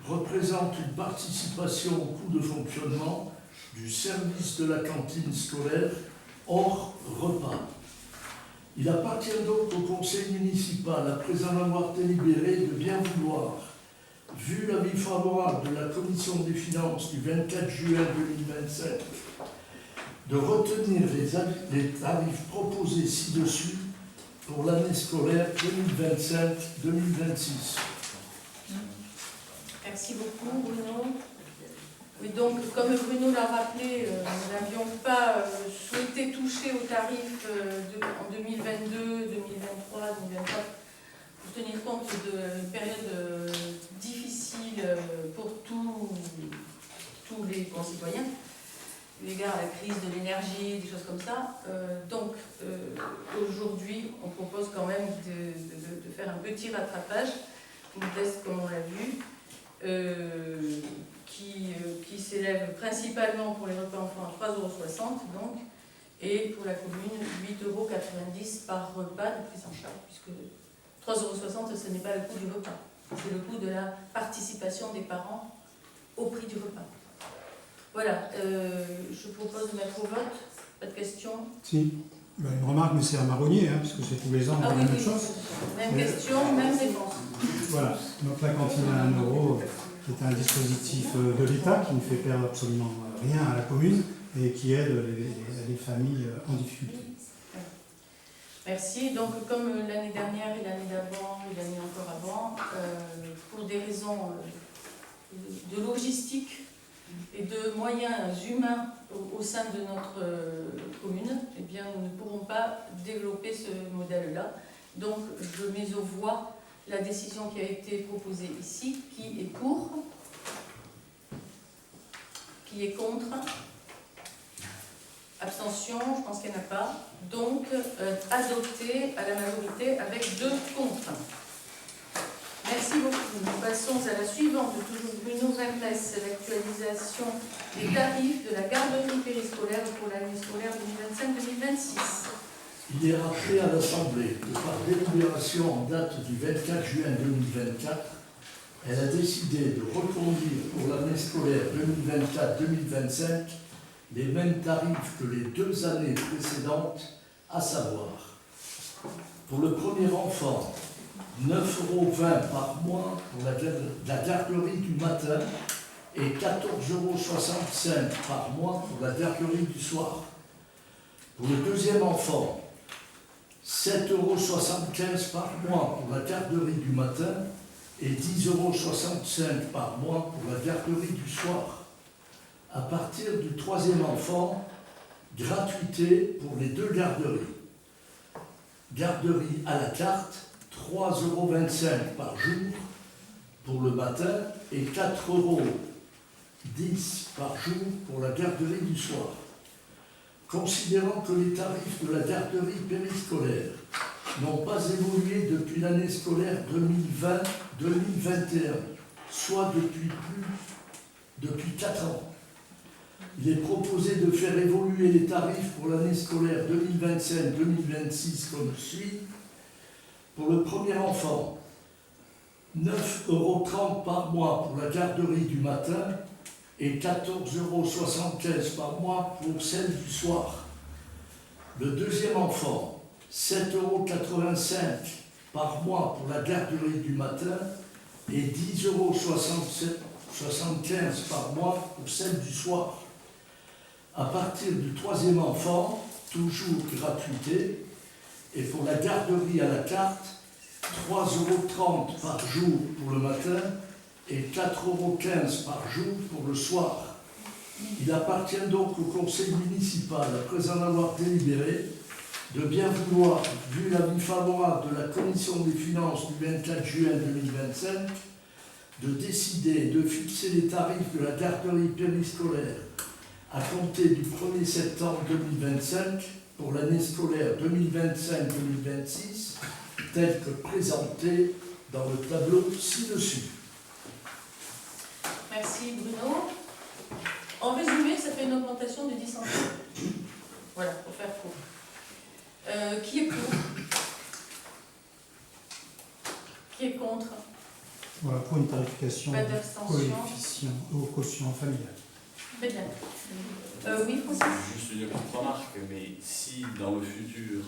représente une participation au coût de fonctionnement du service de la cantine scolaire hors repas. Il appartient donc au conseil municipal, après en avoir délibéré, de bien vouloir, vu l'avis favorable de la commission des finances du 24 juin 2027, de retenir les tarifs proposés ci-dessus pour l'année scolaire 2025-2026. Merci beaucoup, Bruno. Oui, donc, comme Bruno l'a rappelé, nous n'avions pas souhaité toucher aux tarifs en 2022, 2023, 2024, pour tenir compte d'une période difficile pour tous les concitoyens, eu égard à la crise de l'énergie, des choses comme ça. Donc, aujourd'hui, on propose quand même de faire un petit rattrapage, modeste comme on l'a vu, qui s'élève principalement pour les repas enfants à 3,60 € donc, et pour la commune 8,90 € par repas de prise en charge, puisque 3,60 € ce n'est pas le coût du repas, c'est le coût de la participation des parents au prix du repas. Voilà, je propose de mettre au vote. Pas de questions? Si, une remarque, mais c'est un marronnier, hein, parce que c'est tous les ans la même chose. Même question, même réponse. Voilà, donc la cantine à 1 €, qui est un dispositif de l'État qui ne fait perdre absolument rien à la commune et qui aide les familles en difficulté. Merci. Donc, comme l'année dernière et l'année d'avant et l'année encore avant, pour des raisons de logistique et de moyens humains au sein de notre commune, eh bien, nous ne pourrons pas développer ce modèle-là. Donc, je mets aux voix la décision qui a été proposée ici. Qui est pour? Qui est contre? Abstention, je pense qu'il n'y en a pas. Donc, adopté à la majorité avec 2 contre. Merci beaucoup. Nous passons à la suivante, toujours Bruno Vermès, l'actualisation des tarifs de la garderie périscolaire pour l'année scolaire 2025-2026. Il est rappelé à l'Assemblée que par délibération en date du 24 juin 2024, elle a décidé de reconduire pour l'année scolaire 2024-2025 les mêmes tarifs que les 2 années précédentes, à savoir, pour le premier enfant, 9,20 € par mois pour la garderie du matin et 14,65 € par mois pour la garderie du soir. Pour le deuxième enfant, 7,75 € par mois pour la garderie du matin et 10,65 € par mois pour la garderie du soir. À partir du troisième enfant, gratuité pour les 2 garderies. Garderie à la carte, 3,25 € par jour pour le matin et 4,10 € par jour pour la garderie du soir. Considérant que les tarifs de la garderie périscolaire n'ont pas évolué depuis l'année scolaire 2020-2021, soit depuis 4 ans, il est proposé de faire évoluer les tarifs pour l'année scolaire 2025-2026 comme suit. Pour le premier enfant, 9,30 € par mois pour la garderie du matin et 14,75 € par mois pour celle du soir. Le deuxième enfant, 7,85 € par mois pour la garderie du matin et 10,75 € par mois pour celle du soir. À partir du troisième enfant, toujours gratuité, et pour la garderie à la carte, 3,30 € par jour pour le matin et 4,15 € par jour pour le soir. Il appartient donc au conseil municipal, après en avoir délibéré, de bien vouloir, vu l'avis favorable de la commission des finances du 24 juin 2025, de décider de fixer les tarifs de la garderie périscolaire à compter du 1er septembre 2025 pour l'année scolaire 2025-2026, tel que présenté dans le tableau ci-dessus. Merci Bruno. En résumé, ça fait une augmentation de 10 centimes. Voilà, pour faire court. Qui est pour? Qui est contre? Voilà, pour une tarification Pas d'abstention. au quotient familial. Très bien. Oui, Francis? Juste une petite remarque, mais si dans le futur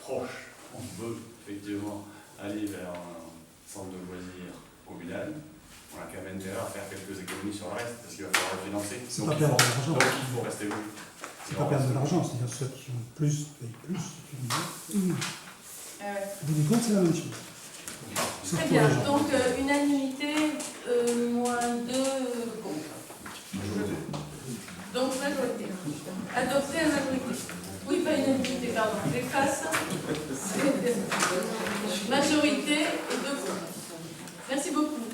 proche, on veut effectivement aller vers un centre de loisirs communal, on a quand même intérêt à faire quelques économies sur le reste, parce qu'il va falloir le financer. C'est pas perdre de l'argent. Donc il faut rester loin. C'est pas perdre de l'argent, c'est-à-dire ceux qui ont plus payent plus. Vous dites c'est la même chose. Sauf Très pour bien. les gens. Donc, unanimité, moins 2 contre. Majorité. Donc, majorité. Adopté à majorité. Oui, pas unanimité, pardon. J'efface. Majorité et 2 contre. Merci beaucoup.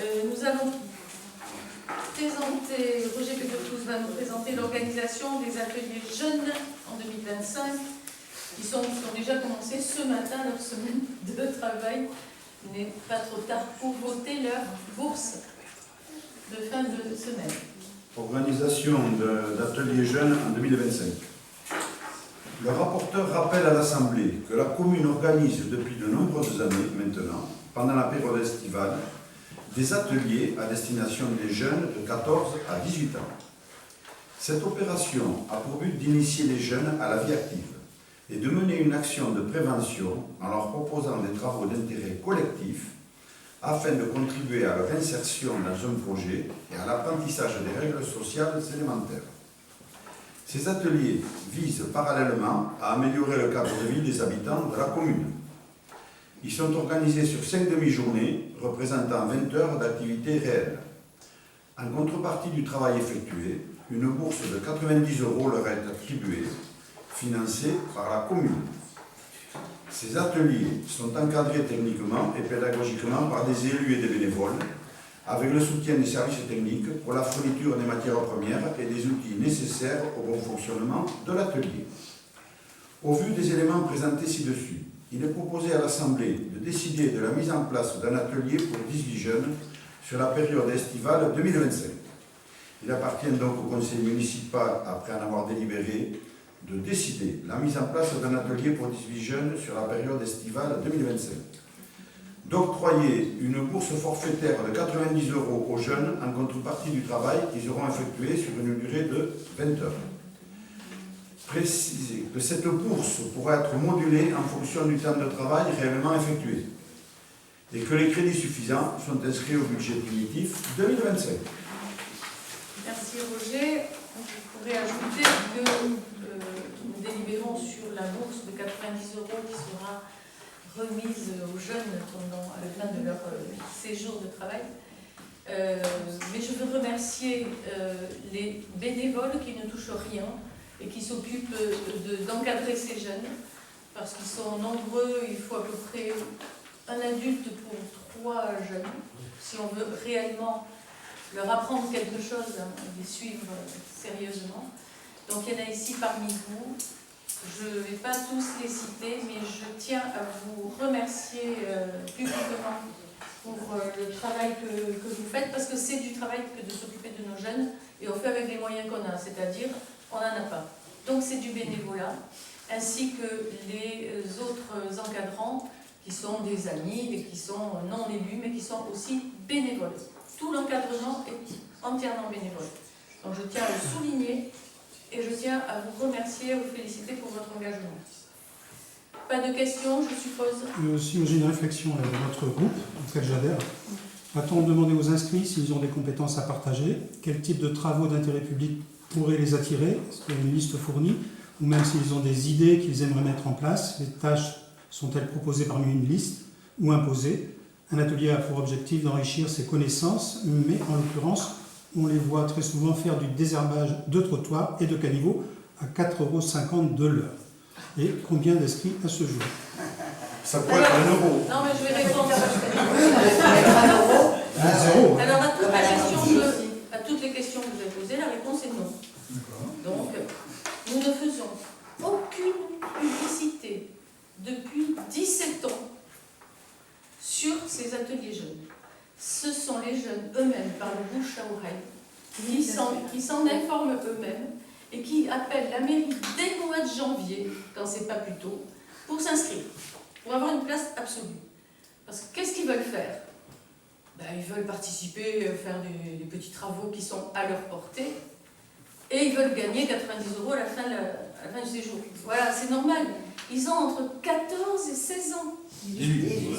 Nous allons présenter, Roger Pédopoulos va nous présenter l'organisation des ateliers jeunes en 2025 qui ont déjà commencé ce matin leur semaine de travail. Il n'est pas trop tard pour voter leur bourse de fin de semaine. Organisation d'ateliers jeunes en 2025. Le rapporteur rappelle à l'Assemblée que la commune organise depuis de nombreuses années maintenant, pendant la période estivale, des ateliers à destination des jeunes de 14 à 18 ans. Cette opération a pour but d'initier les jeunes à la vie active et de mener une action de prévention en leur proposant des travaux d'intérêt collectif afin de contribuer à leur insertion dans un projet et à l'apprentissage des règles sociales élémentaires. Ces ateliers visent parallèlement à améliorer le cadre de vie des habitants de la commune. Ils sont organisés sur 5 demi-journées représentant 20 heures d'activité réelle. En contrepartie du travail effectué, une bourse de 90 € leur est attribuée, financée par la commune. Ces ateliers sont encadrés techniquement et pédagogiquement par des élus et des bénévoles, avec le soutien des services techniques pour la fourniture des matières premières et des outils nécessaires au bon fonctionnement de l'atelier. Au vu des éléments présentés ci-dessus, il est proposé à l'Assemblée de décider de la mise en place d'un atelier pour 18 jeunes sur la période estivale 2025. Il appartient donc au conseil municipal, après en avoir délibéré, de décider la mise en place d'un atelier pour 18 jeunes sur la période estivale 2025. D'octroyer une bourse forfaitaire de 90 € aux jeunes en contrepartie du travail qu'ils auront effectué sur une durée de 20 heures. Préciser que cette bourse pourra être modulée en fonction du temps de travail réellement effectué et que les crédits suffisants sont inscrits au budget primitif 2025. Merci Roger. Je pourrais ajouter que nous délibérons sur la bourse de 90 € qui sera remise aux jeunes à la fin de leur séjour de travail. Mais je veux remercier les bénévoles qui ne touchent rien et qui s'occupent d'encadrer ces jeunes, parce qu'ils sont nombreux, il faut à peu près un adulte pour 3 jeunes, si on veut réellement leur apprendre quelque chose et les suivre sérieusement. Donc il y en a ici parmi vous. Je ne vais pas tous les citer, mais je tiens à vous remercier publiquement pour le travail que vous faites, parce que c'est du travail que de s'occuper de nos jeunes, et on fait avec les moyens qu'on a, c'est-à-dire on n'en a pas. Donc c'est du bénévolat, ainsi que les autres encadrants qui sont des amis et qui sont non élus, mais qui sont aussi bénévoles. Tout l'encadrement est entièrement bénévole. Donc je tiens à le souligner et je tiens à vous remercier, à vous féliciter pour votre engagement. Pas de questions, je suppose? Si j'ai une réflexion à notre groupe, auquel j'adhère. Va-t-on demander aux inscrits s'ils ont des compétences à partager? Quel type de travaux d'intérêt public pourraient les attirer? Est-ce qu'il y a une liste fournie? Ou même s'ils ont des idées qu'ils aimeraient mettre en place, les tâches sont-elles proposées parmi une liste ou imposées? Un atelier a pour objectif d'enrichir ses connaissances, mais en l'occurrence, on les voit très souvent faire du désherbage de trottoirs et de caniveaux à 4,50 € de l'heure. Et combien d'inscrits à ce jour? Ça pourrait être 1 euro. Non, mais je vais répondre à Zéro. Alors, à toutes les questions que vous avez posées, la réponse est non. Donc, nous ne faisons aucune publicité depuis 17 ans sur ces ateliers jeunes. Ce sont les jeunes eux-mêmes, par le bouche à oreille, qui s'en informent eux-mêmes et qui appellent la mairie dès le mois de janvier, quand c'est pas plus tôt, pour s'inscrire, pour avoir une place absolue. Parce que qu'est-ce qu'ils veulent faire? Ils veulent participer, faire des petits travaux qui sont à leur portée, et ils veulent gagner 90 € à la fin du séjour. Voilà, c'est normal. Ils ont entre 14 et 16 ans. 18.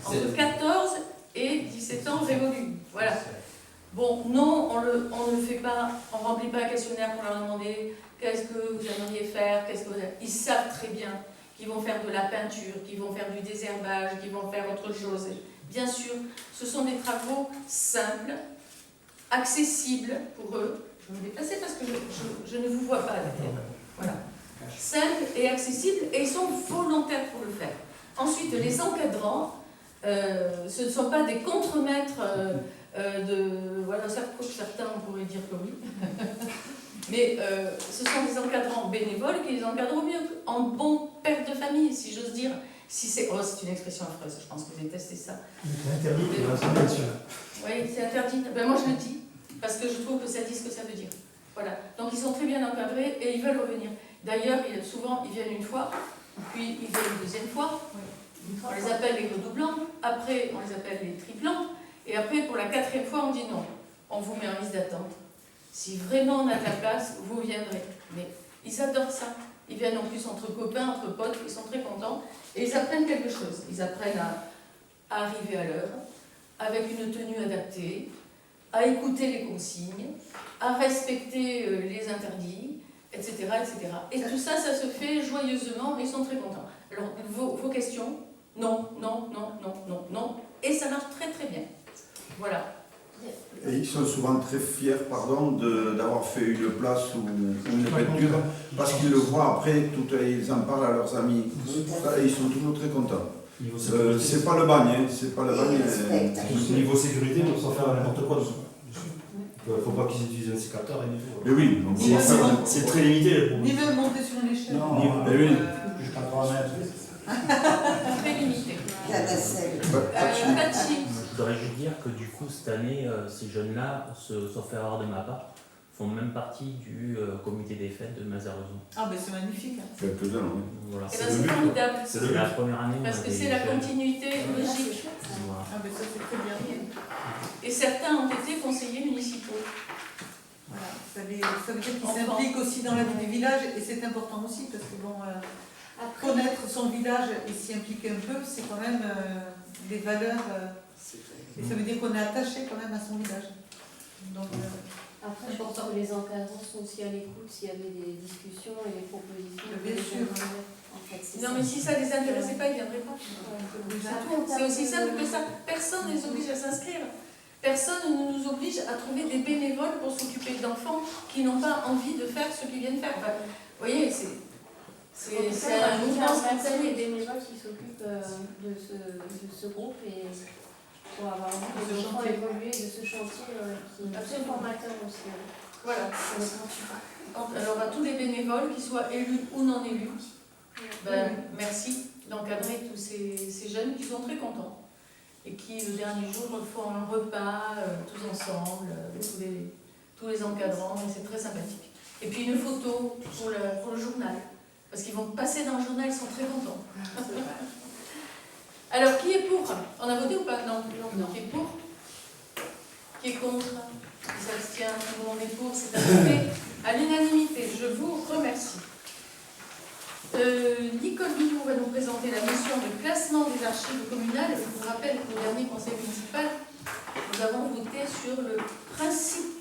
Entre 14 et 17 ans révolus. Voilà. Bon, non, on ne fait pas, on ne remplit pas un questionnaire pour leur demander qu'est-ce que vous aimeriez faire, Ils savent très bien qu'ils vont faire de la peinture, qu'ils vont faire du désherbage, qu'ils vont faire autre chose. Bien sûr, ce sont des travaux simples, accessibles pour eux. Je vais me déplacer parce que je ne vous vois pas à l'intérieur. Voilà. Simples et accessibles, et ils sont volontaires pour le faire. Ensuite, les encadrants, ce ne sont pas des contremaîtres voilà, certains on pourrait dire que oui, mais ce sont des encadrants bénévoles qui les encadrent au mieux, en bon père de famille, si j'ose dire. Si c'est une expression affreuse, je pense que vous détestez ça. C'est interdit de l'Assemblée nationale. Oui, c'est interdit. Moi je le dis, parce que je trouve que ça dit ce que ça veut dire. Voilà. Donc ils sont très bien encadrés et ils veulent revenir. D'ailleurs, souvent ils viennent une fois, puis ils viennent une deuxième fois. On les appelle les redoublants, après on les appelle les triplants, et après pour la 4e fois on dit non, on vous met en liste d'attente. Si vraiment on a de la place, vous viendrez. Mais ils adorent ça. Ils viennent en plus entre copains, entre potes, ils sont très contents, et ils apprennent quelque chose. Ils apprennent à arriver à l'heure, avec une tenue adaptée, à écouter les consignes, à respecter les interdits, etc., etc. Et tout ça, ça se fait joyeusement, et ils sont très contents. Alors, vos questions? Non, non, non, non, non, non. Et ça marche très très bien. Voilà. Et ils sont souvent très fiers, d'avoir fait une place ou une peinture, parce qu'ils le voient après, ils en parlent à leurs amis. Et ils sont toujours très contents. C'est pas le bagne, c'est pas le bagne. Niveau sécurité, on s'en faire n'importe quoi. Il ne faut pas qu'ils utilisent un sécateur et tout. Mais oui, c'est très limité. Ni même monter sur une échelle. Non, mais oui. Jusqu'à 3 mètres. Très limité. Je voudrais juste dire que du coup, cette année, ces jeunes-là, sauf erreur de ma part, font même partie du comité des fêtes de Mazarezon. Ah, ben c'est magnifique. Quelques-uns, oui. Voilà. C'est formidable. C'est la première année. Parce que c'est la continuité logique. Voilà. Ah, ben ça c'est très bien. Et certains ont été conseillers municipaux. Voilà. Ça veut dire qu'ils s'impliquent aussi dans la vie du village, et c'est important aussi, parce que bon, connaître son village et s'y impliquer un peu, c'est quand même des valeurs. Et ça veut dire qu'on est attaché quand même à son village. Donc, après, je pense que les encadrants sont aussi à l'écoute s'il y avait des discussions et des propositions. Bien sûr. En fait, Non, mais si ça ne les intéressait pas, ils ne viendraient pas. C'est aussi simple que ça. Personne ne les oblige à s'inscrire. Personne ne nous oblige à trouver des bénévoles pour s'occuper d'enfants qui n'ont pas envie de faire ce qu'ils viennent faire. Enfin, vous voyez, c'est un mouvement spontané. des bénévoles qui s'occupent de ce groupe et pour avoir envie de les enfants évoluer de ce chantier qui est assez formateur aussi. Voilà. Alors à tous les bénévoles, qu'ils soient élus ou non élus, ben, merci d'encadrer tous ces jeunes qui sont très contents et qui le dernier jour font un repas tous ensemble, avec tous les encadrants, et c'est très sympathique. Et puis une photo pour le journal, parce qu'ils vont passer dans le journal, ils sont très contents. Alors qui est pour? On a voté ou pas? Non. Qui est pour? Qui est contre? Qui s'abstient? Tout le monde est pour, c'est adopté à l'unanimité. Je vous remercie. Nicole Billou va nous présenter la mission de classement des archives communales. Je vous rappelle qu'au dernier conseil municipal, nous avons voté sur le principe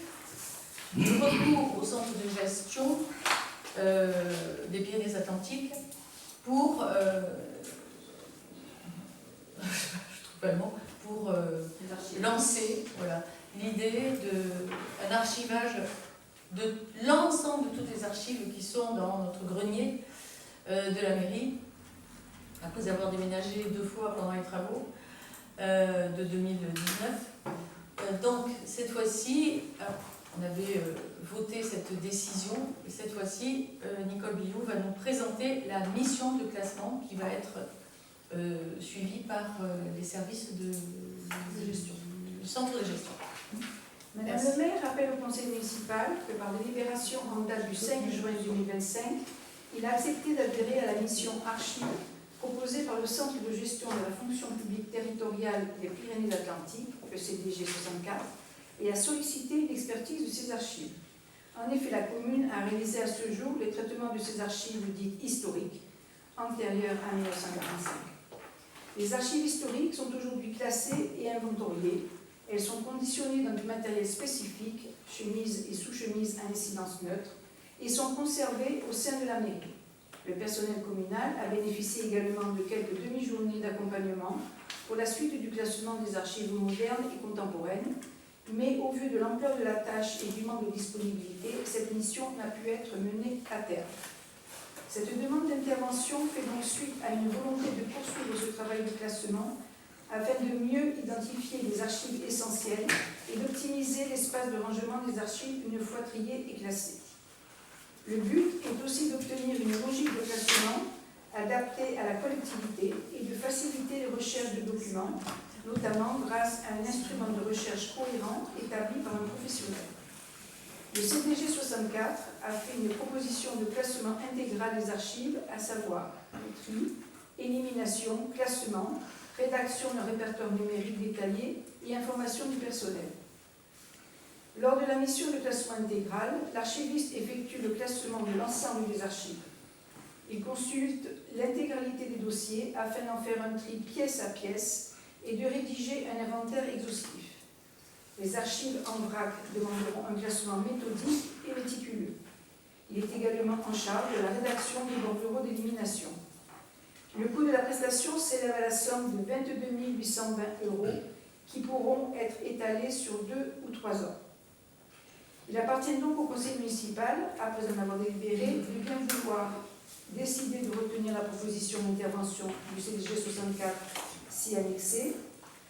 du recours au centre de gestion des Pyrénées-Atlantiques pour, je trouve pas le mot, pour lancer l'idée d'un archivage de l'ensemble de toutes les archives qui sont dans notre grenier de la mairie, après avoir déménagé 2 fois pendant les travaux de 2019. Donc cette fois-ci, on avait voté cette décision, et cette fois-ci, Nicole Billou va nous présenter la mission de classement qui va être suivie par les services de gestion, du centre de gestion. Madame le maire rappelle au conseil municipal que par délibération en date du 5 juin 2025, il a accepté d'adhérer à la mission archives proposée par le centre de gestion de la fonction publique territoriale des Pyrénées-Atlantiques, le CDG 64, et a sollicité l'expertise de ces archives. En effet, la commune a réalisé à ce jour les traitements de ces archives dites historiques, antérieures à 1945. Les archives historiques sont aujourd'hui classées et inventoriées. Elles sont conditionnées dans du matériel spécifique, chemises et sous-chemises à incidence neutre, et sont conservées au sein de la mairie. Le personnel communal a bénéficié également de quelques demi-journées d'accompagnement pour la suite du classement des archives modernes et contemporaines, mais au vu de l'ampleur de la tâche et du manque de disponibilité, cette mission n'a pu être menée à terme. Cette demande d'intervention fait donc suite à une volonté de poursuivre ce travail de classement afin de mieux identifier les archives essentielles et d'optimiser l'espace de rangement des archives une fois triées et classées. Le but est aussi d'obtenir une logique de classement adaptée à la collectivité et de faciliter les recherches de documents, notamment grâce à un instrument de recherche cohérent établi par un professionnel. Le CDG 64 a fait une proposition de classement intégral des archives, à savoir tri, élimination, classement, rédaction d'un répertoire numérique détaillé et information du personnel. Lors de la mission de classement intégral, l'archiviste effectue le classement de l'ensemble des archives. Il consulte l'intégralité des dossiers afin d'en faire un tri pièce à pièce et de rédiger un inventaire exhaustif. Les archives en vrac demanderont un classement méthodique et méticuleux. Il est également en charge de la rédaction des bordereaux d'élimination. Le coût de la prestation s'élève à la somme de 22 820 € qui pourront être étalés sur 2 ou 3 ans. Il appartient donc au conseil municipal, après en avoir délibéré, de bien vouloir décider de retenir la proposition d'intervention du CDG 64 si annexée,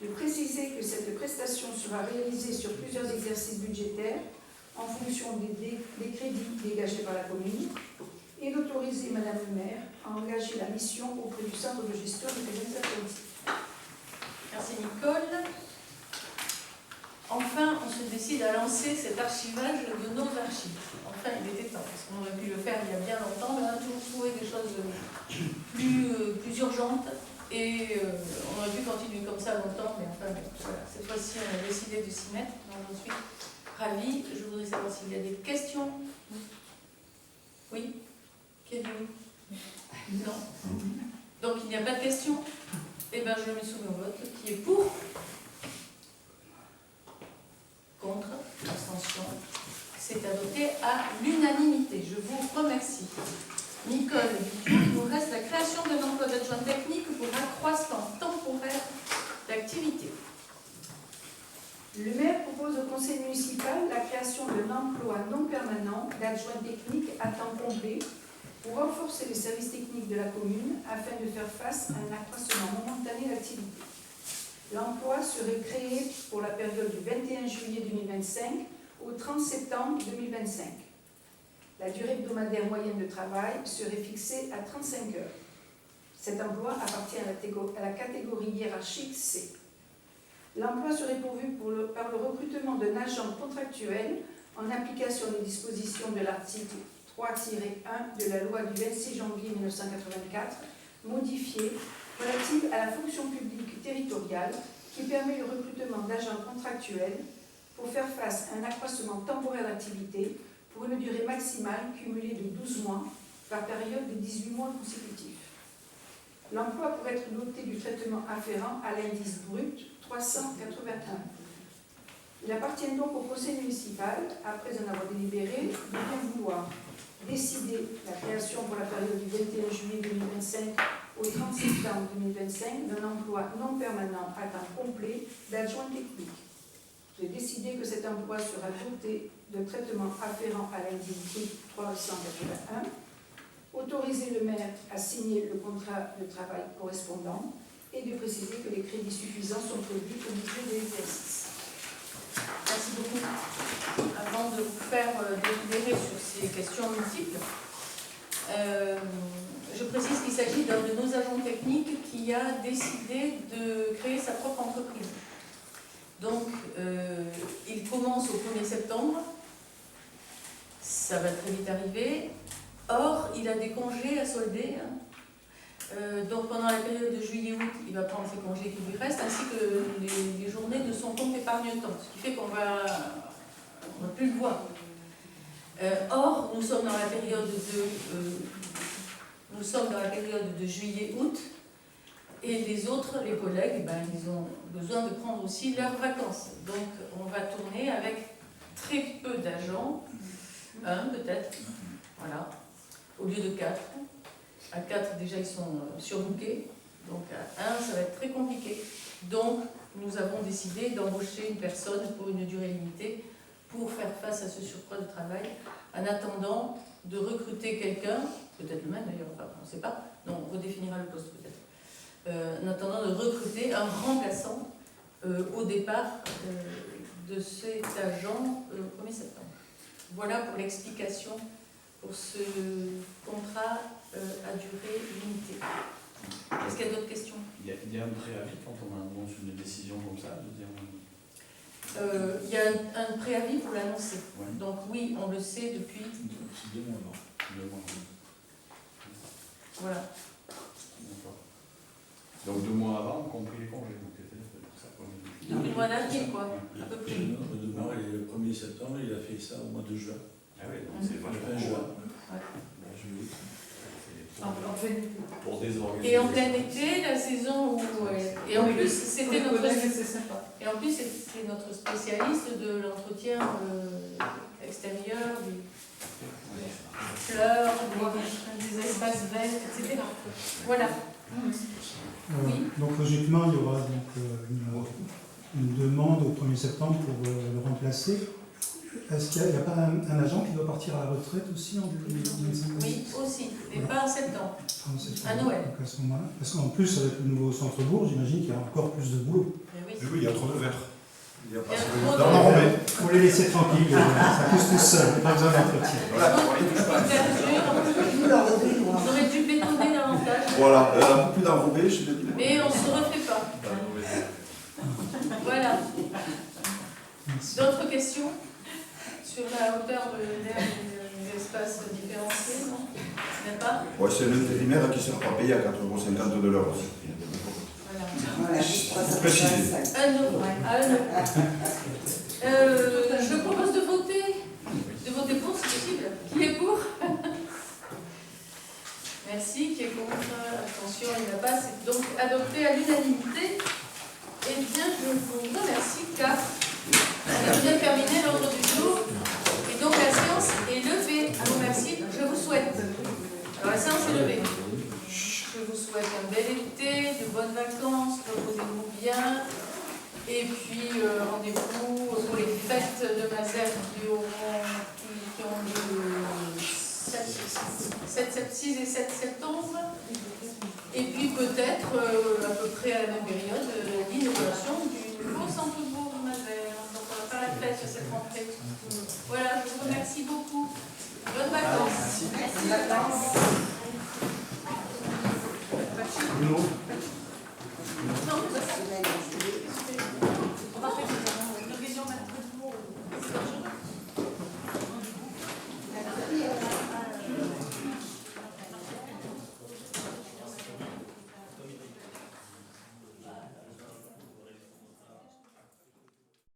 de préciser que cette prestation sera réalisée sur plusieurs exercices budgétaires en fonction des crédits dégagés par la commune et d'autoriser Madame le maire à engager la mission auprès du centre de gestion des Pyrénées-Atlantiques. Merci Nicole. Enfin, on se décide à lancer cet archivage de nos archives. Enfin, il était temps, parce qu'on aurait pu le faire il y a bien longtemps, mais on a toujours trouvé des choses plus urgentes. Et on aurait pu continuer comme ça longtemps, mais enfin, voilà. Cette fois-ci, on a décidé de s'y mettre. Donc, j'en suis ravie. Je voudrais savoir s'il y a des questions. Oui? Qui a dit oui? Non? Donc, il n'y a pas de questions? Eh bien, je me soumets au vote. Qui est pour? Contre? Abstention? C'est adopté à l'unanimité. Je vous remercie. Nicole, il nous reste la création d'un emploi d'adjoint technique pour accroissement temporaire d'activité. Le maire propose au conseil municipal la création d'un emploi non permanent d'adjoint technique à temps complet pour renforcer les services techniques de la commune afin de faire face à un accroissement momentané d'activité. L'emploi serait créé pour la période du 21 juillet 2025 au 30 septembre 2025. La durée hebdomadaire moyenne de travail serait fixée à 35 heures. Cet emploi appartient à la catégorie hiérarchique C. L'emploi serait pourvu par le recrutement d'un agent contractuel en application des dispositions de l'article 3-1 de la loi du 26 janvier 1984, modifiée, relative à la fonction publique territoriale, qui permet le recrutement d'agents contractuels pour faire face à un accroissement temporaire d'activité pour une durée maximale cumulée de 12 mois par période de 18 mois consécutifs. L'emploi pourrait être doté du traitement afférent à l'indice brut 381. Il appartient donc au conseil municipal, après en avoir délibéré, de bien vouloir décider la création pour la période du 21 juillet 2025 au 30 septembre 2025 d'un emploi non permanent à temps complet d'adjoint technique. J'ai décidé que cet emploi sera doté de traitement afférent à l'indice brut 381, autoriser le maire à signer le contrat de travail correspondant et de préciser que les crédits suffisants sont prévus au budget de l'exercice. Merci beaucoup. Avant de vous faire délibérer sur ces questions multiples, je précise qu'il s'agit d'un de nos agents techniques qui a décidé de créer sa propre entreprise. Donc, il commence au 1er septembre, ça va très vite arriver. Or, il a des congés à solder. Donc, pendant la période de juillet-août, il va prendre ses congés qui lui restent, ainsi que les journées de son compte épargne-temps, ce qui fait qu'on va plus le voir. Or, nous sommes dans la période de juillet-août, et les autres, les collègues, ils ont besoin de prendre aussi leurs vacances. Donc, on va tourner avec très peu d'agents, un peut-être, voilà, au lieu de 4. À 4, déjà, ils sont surbookés. Donc, à 1, ça va être très compliqué. Donc, nous avons décidé d'embaucher une personne pour une durée limitée pour faire face à ce surcroît de travail, en attendant de recruter quelqu'un, peut-être le même d'ailleurs, enfin, on ne sait pas, non, on redéfinira le poste peut-être, en attendant de recruter un remplaçant au départ de cet agent au 1er septembre. Voilà pour l'explication pour ce contrat à durée limitée. Est-ce qu'il y a d'autres questions? Il y a un préavis quand on annonce une décision comme ça, de dire... Il y a un préavis pour l'annoncer. Ouais. Donc oui, on le sait depuis... C'est 2 mois avant. 2 mois avant. Voilà. Donc 2 mois avant, y compris les congés. Donc c'est pour ça qu'on est... Donc le mois d'avril, quoi, à peu près. Le 1er septembre, il a fait ça au mois de juin. Ah oui, donc c'est vachement fin juin. Ouais. Pour désorganiser. Et en plein été, la saison où... Et en plus, c'était notre spécialiste de l'entretien extérieur, des fleurs, des espaces verts, etc. Voilà. Oui. Donc logiquement, il y aura donc, une demande au 1er septembre pour le remplacer. Est-ce qu'il n'y a pas un agent qui doit partir à la retraite aussi en 2025? Oui, aussi, mais pas en septembre. À Noël. Donc à ce moment-là. Parce qu'en plus, avec le nouveau centre-bourg, j'imagine qu'il y a encore plus de boulot. Oui, il y a trop de verre. Il y a pas trop de dans l'enrobé. Il faut les laisser tranquilles, ça pousse tout seul, pas besoin d'entretien. On aurait dû bétonner davantage. Voilà, un peu plus d'enrobé, je te dis. Mais on ne se refait pas. Voilà. D'autres questions sur la hauteur de l'air des espaces différenciés, non? Il n'y a pas? Ouais, c'est l'intérimaire qui ne sera pas payé à 4,50 € de l'heure aussi. Voilà, Précisé. 1 euro. Je propose de voter pour, si possible. Qui est pour? Merci. Qui est contre? Attention, il n'y a pas. C'est donc adopté à l'unanimité. Eh bien, je vous remercie car on a bien terminé l'ordre du jour. Et donc la séance est levée. Je vous remercie. Je vous souhaite. Alors la séance est levée. Je vous souhaite un bel été, de bonnes vacances, reposez-vous bien. Et puis rendez-vous pour les fêtes de Mazères qui ont lieu le 6 et 7 septembre. Et puis peut-être, à peu près à la même période, l'inauguration du nouveau centre-bourg de Mazères. Donc on va faire la fête cette rentrée. après. Voilà, je vous remercie beaucoup. Bonnes vacances. Merci. Bruno.